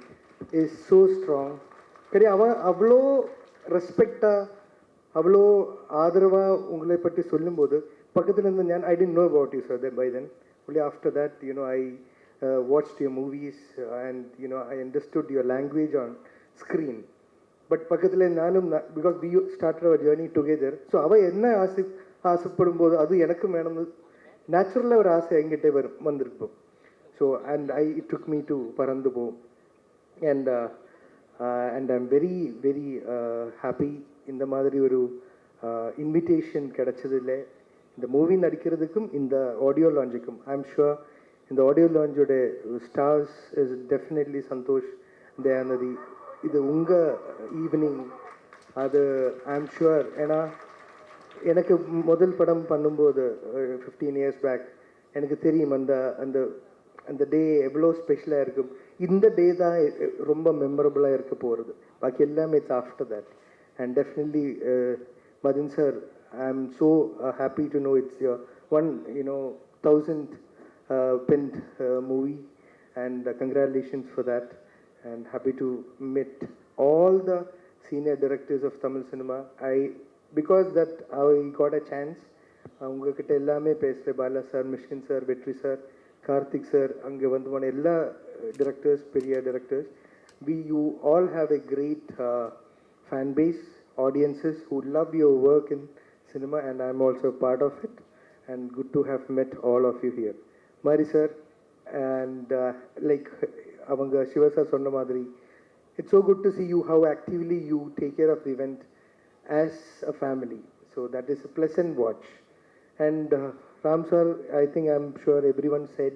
is so strong. சரி, அவன் அவ்வளோ ரெஸ்பெக்டாக அவ்வளோ ஆதரவாக உங்களை பற்றி சொல்லும்போது பக்கத்தில் இருந்து I didn't know about you, sir, by then. Only after that, I watched your movies and, I understood your language on screen. But பக்கத்தில் நானும் because we started our journey together. So அவள் என்ன ஆசைப்படும் போது அது எனக்கும் வேணும், நேச்சுரலாக ஒரு ஆசை எங்கிட்டே வந்திருப்போம். So and it took me to பறந்து போ. And I'm very, very happy இந்த மாதிரி ஒரு இன்விடேஷன் கிடைச்சதில்லை. இந்த மூவி நடிக்கிறதுக்கும் இந்த ஆடியோ லான்ச்சுக்கும் ஐம் ஷுர் இந்த ஆடியோ லான்ச்சோட stars is definitely Santhosh, Dayanidhi, இது உங்கள் ஈவினிங், அது ஐம் ஷுவர். ஏன்னா எனக்கு முதல் படம் பண்ணும்போது 15 இயர்ஸ் பேக் எனக்கு தெரியும் அந்த அந்த அந்த டே எவ்வளோ ஸ்பெஷலாக இருக்கும். இந்த டே தான் ரொம்ப மெமரபுளாக இருக்க போகிறது. பாக்கி எல்லாமே it's after that. And definitely Madhan sir, I am so happy to know it's your 1000th penned movie, and congratulations for that, and happy to meet all the senior directors of Tamil cinema. Because that I got a chance, உங்ககிட்ட எல்லாமே பேசுகிறேன். Bala sir, Mishkin sir, வெற்றி sir, Karthik sir, அங்கே வந்து போன எல்லா directors, பெரிய directors, you all have a great fan base, audiences who love your work in cinema, and I'm also part of it, and good to have met all of you here. Mari sir, and like அவங்க Siva sir சொன்ன மாதிரி, it's so good to see you how actively you take care of the event as a family. So that is a pleasant watch. And Ram sir, I think I'm sure everyone said,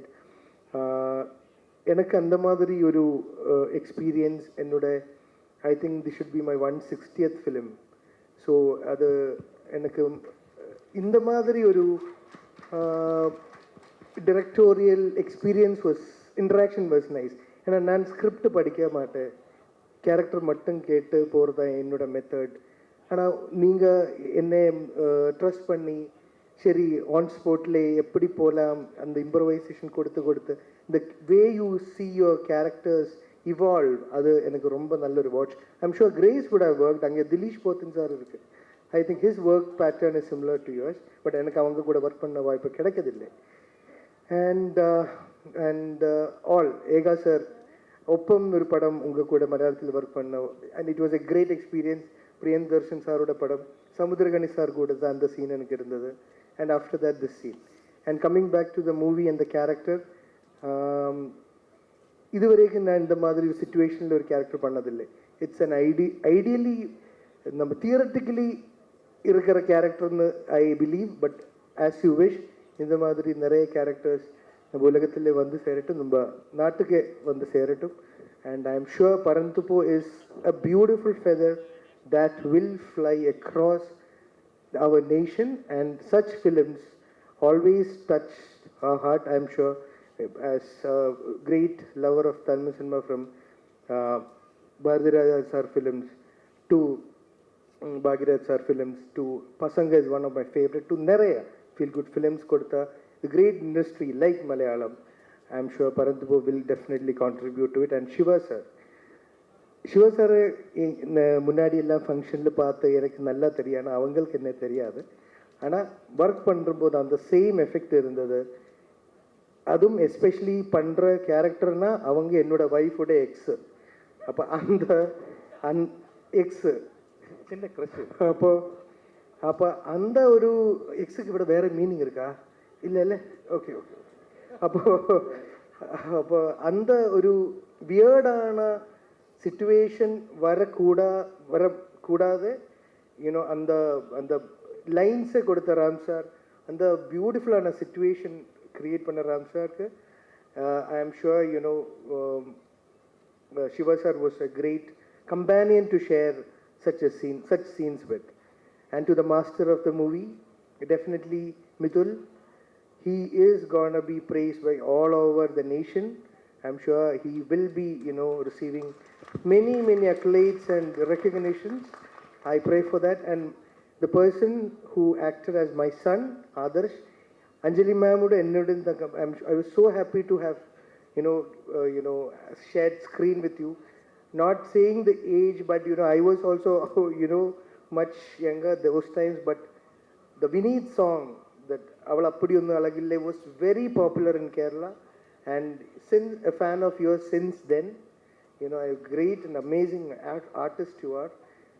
எனக்கு அந்த மாதிரி ஒரு experience என்னோட, I think this should be my 160th film. So அது எனக்கு இந்த மாதிரி ஒரு directorial experience interaction was nice. ஏன்னா நான் ஸ்கிரிப்ட் படிக்க மாட்டேன், கேரக்டர் மட்டும் கேட்டு போகிறது தான் என்னோட மெத்தட். ஆனால் நீங்கள் என்னை ட்ரஸ்ட் பண்ணி சரி ஆன் ஸ்பாட்லே எப்படி போகலாம் அந்த இம்ப்ரவைசேஷன் கொடுத்து இந்த way you see your characters evolve, அது எனக்கு ரொம்ப நல்ல ஒரு watch. I'm sure Grace would have worked. அங்கே திலீஷ் போத்தன் சார் இருக்குது. I think his work pattern is similar to yours, but எனக்கு அவங்க கூட ஒர்க் பண்ண வாய்ப்பு கிடைக்கதில்லை. அண்ட் ஆல் ஏகா சார் ஒப்பம் ஒரு படம் உங்கள் கூட மலையாளத்தில் ஒர்க் பண்ண, and it was a great experience. Priyadarshan சாரோட படம் சமுத்திரகனி சார் கூட தான் அந்த சீன் எனக்கு இருந்தது. And after that this scene. And coming back to the movie and the character, இதுவரைக்கும் நான் இந்த மாதிரி ஒரு சுச்சுவேஷனில் ஒரு கேரக்டர் பண்ணதில்லை. இட்ஸ் அன் ஐடியலி நம்ம தியரட்டிக்கலி இருக்கிற கேரக்டர்னு I believe, but as you wish இந்த மாதிரி நிறைய கேரக்டர்ஸ் நம்ம உலகத்திலே வந்து சேரட்டும், நம்ம நாட்டுக்கே வந்து சேரட்டும். And I am sure Paranthu Po is a beautiful feather that will fly across our nation, and such films always touch our heart. I am sure, as a great lover of Tamil cinema, from Bharadiraja sir films to Bhagirath sir films to Pasanga is one of my favorite, to Neraya feel good films kodutha the great industry like Malayalam. I am sure Paranthupo will definitely contribute to it. And Shiva sir, Shiva sir முன்னாடி எல்லாம் ஃபங்க்ஷனில் பார்த்து எனக்கு நல்லா தெரியும், ஆனால் அவங்களுக்கு என்ன தெரியாது. ஆனால் ஒர்க் பண்ணும்போது அந்த சேம் எஃபெக்ட் இருந்தது. அதுவும் எஸ்பெஷலி பண்ணுற கேரக்டர்னால் அவங்க என்னோட ஒய்ஃபோட எக்ஸு. அப்போ அந்த எக்ஸு சின்ன க்ரஷ். அப்போ அந்த ஒரு எக்ஸுக்கு விட வேறு மீனிங் இருக்கா? இல்லை ஓகே. அப்போ அந்த ஒரு வியர்டான சிச்சுவேஷன் வரக்கூடாது. யூனோ அந்த அந்த லைன்ஸை கொடுத்த ராம் சார், அந்த பியூட்டிஃபுல்லான சிச்சுவேஷன் க்ரியேட் பண்ண ராம் சாருக்கு ஐ ஆம் sure you know Shiva sir was a great companion to share such scenes with. And to the master of the movie, definitely Mithul, he is gonna be praised by all over the nation. I'm sure he will be, receiving many accolades and recognitions. I pray for that. And the person who acted as my son, Adarsh, Anjali ma'am, I was so happy to have, shared screen with you. Not saying the age, but I was also, much younger those times. But the Vineet song that Avala Appudiyonnu Alagille was very popular in Kerala. And since a fan of yours since then, a great and amazing artist you are.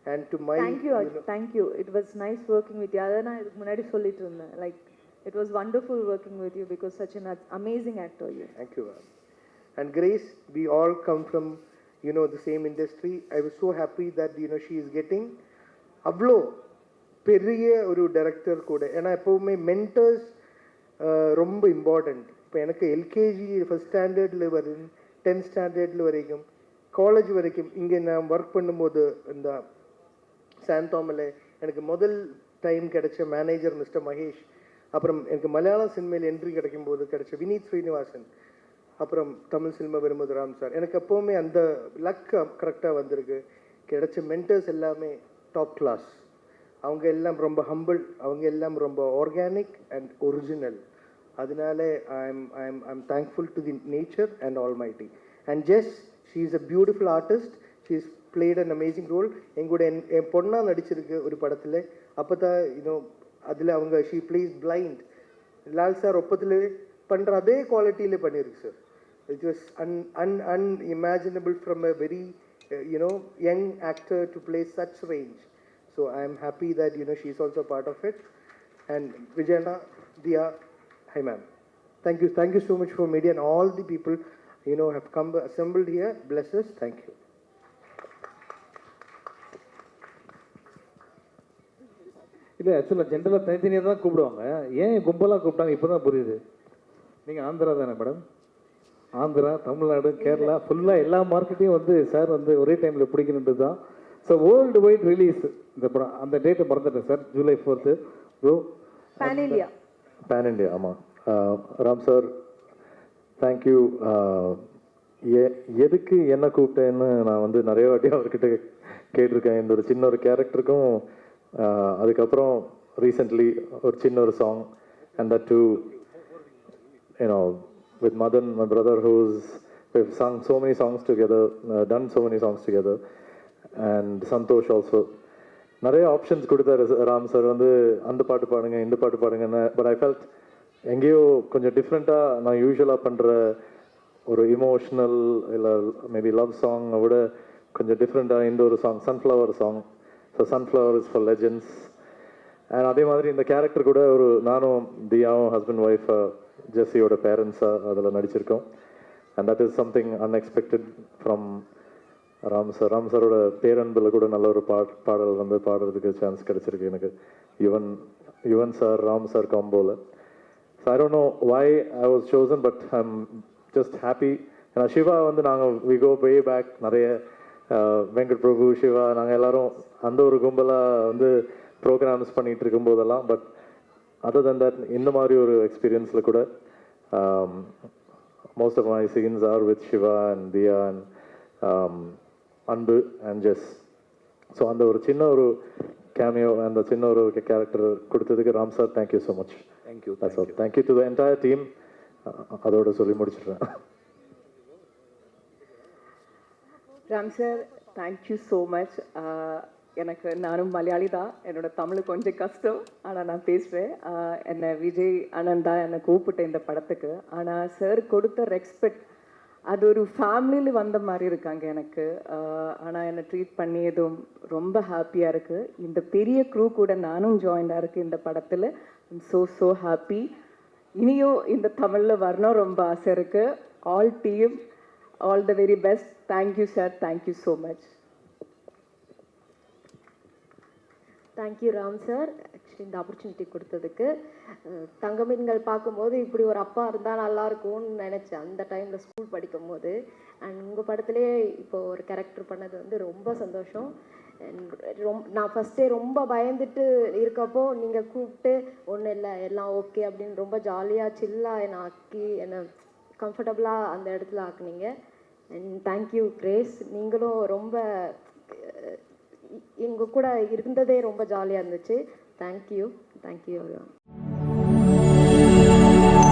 And to my thank you. It was nice working with you. Adana idukku munadi sollitu irundha, like it was wonderful working with you because such an amazing actor you. Thank you. And Grace, we all come from the same industry. I was so happy that she is getting avlo பெரிய ஒரு director கூட. ஏன்னா எப்போவுமே mentors ரொம்ப important. இப்போ எனக்கு LKG first ஸ்டாண்டர்டில் வரும் 10th ஸ்டாண்டர்டில் வரைக்கும் காலேஜ் வரைக்கும் இங்கே நான் ஒர்க் பண்ணும்போது இந்த சாந்தோமில் எனக்கு முதல் டைம் கிடைச்ச மேனேஜர் மிஸ்டர் மகேஷ், அப்புறம் எனக்கு மலையாளம் சினிமையில் என்ட்ரி கிடைக்கும் போது கிடைச்ச வினீத் ஸ்ரீனிவாசன், அப்புறம் தமிழ் சினிமா வரும்போது ராம் சார், எனக்கு எப்போவுமே அந்த லக் கரெக்டாக வந்திருக்கு. கிடைச்ச மென்டர்ஸ் எல்லாமே டாப் கிளாஸ். அவங்க எல்லாம் ரொம்ப ஹம்பிள், அவங்க எல்லாம் ரொம்ப ஆர்கானிக் அண்ட் ஒரிஜினல். அதனால I'm thankful to the nature and almighty. And Jess, she is a beautiful artist. She is played an amazing role. எங்கூட என் பொண்ணாக நடிச்சிருக்கு ஒரு படத்தில். அப்போ தான் அதில் அவங்க she plays blind. Lal sir ஒப்பத்தில் பண்ணுற அதே குவாலிட்டியிலே பண்ணியிருக்கு sir. It was unimaginable from a very young actor to play such range. So I am happy that she is also part of it. And Vijayana, Dia, hi ma'am. Thank you so much for media and all the people have come assembled here. Bless us. Thank you. இல்லை, ஆக்சுவலாக ஜென்ரலாக தனித்தனியாக தான் கூப்பிடுவாங்க. ஏன் கும்பலாக கூப்பிட்டாங்க இப்போ தான் புரியுது. நீங்கள் ஆந்திரா தானே மேடம்? ஆந்திரா, தமிழ்நாடு, கேரளா ஃபுல்லாக எல்லா மார்க்கெட்டையும் வந்து சார் வந்து ஒரே டைமில் பிடிக்கணுன்றது தான். ஸோ வேர்ல்டு வைட் ரிலீஸ் இந்த படம். அந்த டேட்டை மறந்துட்டேன் sir, July 4th. Bro pan India. Pan India, ஆமாம். Ram sir, thank you. எதுக்கு என்ன கூப்பிட்டேன்னு நான் வந்து நிறைய வாட்டி அவர்கிட்ட கேட்டிருக்கேன். இந்த ஒரு சின்ன ஒரு கேரக்டருக்கும் அதுக்கப்புறம் ரீசெண்ட்லி ஒரு சின்ன ஒரு song, and that to with Madan, my brother, we've sung so many songs together, done so many songs together, and Santosh also. நிறைய ஆப்ஷன்ஸ் கொடுத்தாரு ராம் சார், வந்து அந்த பாட்டு பாடுங்க, இந்த பாட்டு பாடுங்கன்னு. பட் ஐ ஃபெல்ட் எங்கேயோ கொஞ்சம் டிஃப்ரெண்ட்டாக நான் யூஸ்வலாக பண்ணுற ஒரு இமோஷ்னல் இல்லை மேபி லவ் சாங்கை விட கொஞ்சம் டிஃப்ரெண்ட்டாக இந்த ஒரு song, sunflower song. So sunflower is for legends. And அதே மாதிரி இந்த கேரக்டர் கூட ஒரு நானும் தியாவும் ஹஸ்பண்ட் ஒய்ஃப் ஜெஸ்ஸியோட பேரண்ட்ஸாக அதில் நடிச்சிருக்கோம். And that is something unexpected from Ram sir. Ram சாரோட பேரன்பில் கூட நல்ல ஒரு பாடல் வந்து பாடுறதுக்கு சான்ஸ் கிடச்சிருக்கு எனக்கு, யுவன் சார் ராம் சார் காம்போவில். So I don't know why I was chosen, but I am just happy. ஏன்னா சிவா வந்து நாங்கள் வி கோ வே பேக், நிறைய வெங்கட் பிரபு, சிவா, நாங்கள் எல்லோரும் அந்த ஒரு கும்பலாக வந்து ப்ரோக்ராம்ஸ் பண்ணிகிட்டு இருக்கும்போதெல்லாம். பட் அதர் தென் தட் இந்த மாதிரி ஒரு எக்ஸ்பீரியன்ஸில் கூட most of my scenes are with Shiva and Dhiya and Anbu and Jess. So அந்த ஒரு சின்ன ஒரு கேமியோ, அந்த சின்ன ஒரு கேரக்டர் கொடுத்ததுக்கு Ram sir, thank you so much. Thank you. Thank you to the entire team. அதோட சொல்லி முடிச்சிடுறேன். Ram sir, thank you so much. எனக்கு நானும் மலையாளி தான், என்னோட தமிழ் கொஞ்சம் கஷ்டம், ஆனால் நான் பேசுவேன். என்னை விஜய் அண்ணன் தான் என்னை கூப்பிட்டேன் இந்த படத்துக்கு. ஆனால் சார் கொடுத்த ரெஸ்பெக்ட் அது ஒரு ஃபேமிலியில் வந்த மாதிரி இருக்காங்க எனக்கு. ஆனால் என்னை ட்ரீட் பண்ணியதும் ரொம்ப ஹாப்பியாக இருக்குது. இந்த பெரிய க்ரூ கூட நானும் ஜாயினாக இருக்குது இந்த படத்தில். I'm so happy. இனியும் இந்த தமிழில் வரணும் ரொம்ப ஆசை இருக்குது. All team, all the very best. Thank you sir, thank you so much. Thank you Ram sir, actually இந்த ஆப்பர்ச்சுனிட்டி கொடுத்ததுக்கு. தங்கமீன்கள் பார்க்கும்போது இப்படி ஒரு அப்பா இருந்தால் நல்லாயிருக்கும்னு நினச்சேன் அந்த டைமில் ஸ்கூல் படிக்கும் போது. அண்ட் உங்கள் படத்துலேயே இப்போ ஒரு கேரக்டர் பண்ணது வந்து ரொம்ப சந்தோஷம். நான் ஃபஸ்ட்டே ரொம்ப பயந்துட்டு இருக்கப்போ நீங்கள் கூப்பிட்டு ஒன்றும் இல்லை எல்லாம் ஓகே அப்படின்னு ரொம்ப ஜாலியாக சில்லாக என்னை ஆக்கி என்னை கம்ஃபர்டபுளாக அந்த இடத்துல ஆக்குனீங்க. அண்ட் தேங்க்யூ கிரேஸ், நீங்களும் ரொம்ப எங்கள் கூட இருந்ததே ரொம்ப ஜாலியாக இருந்துச்சு. தேங்க்யூ.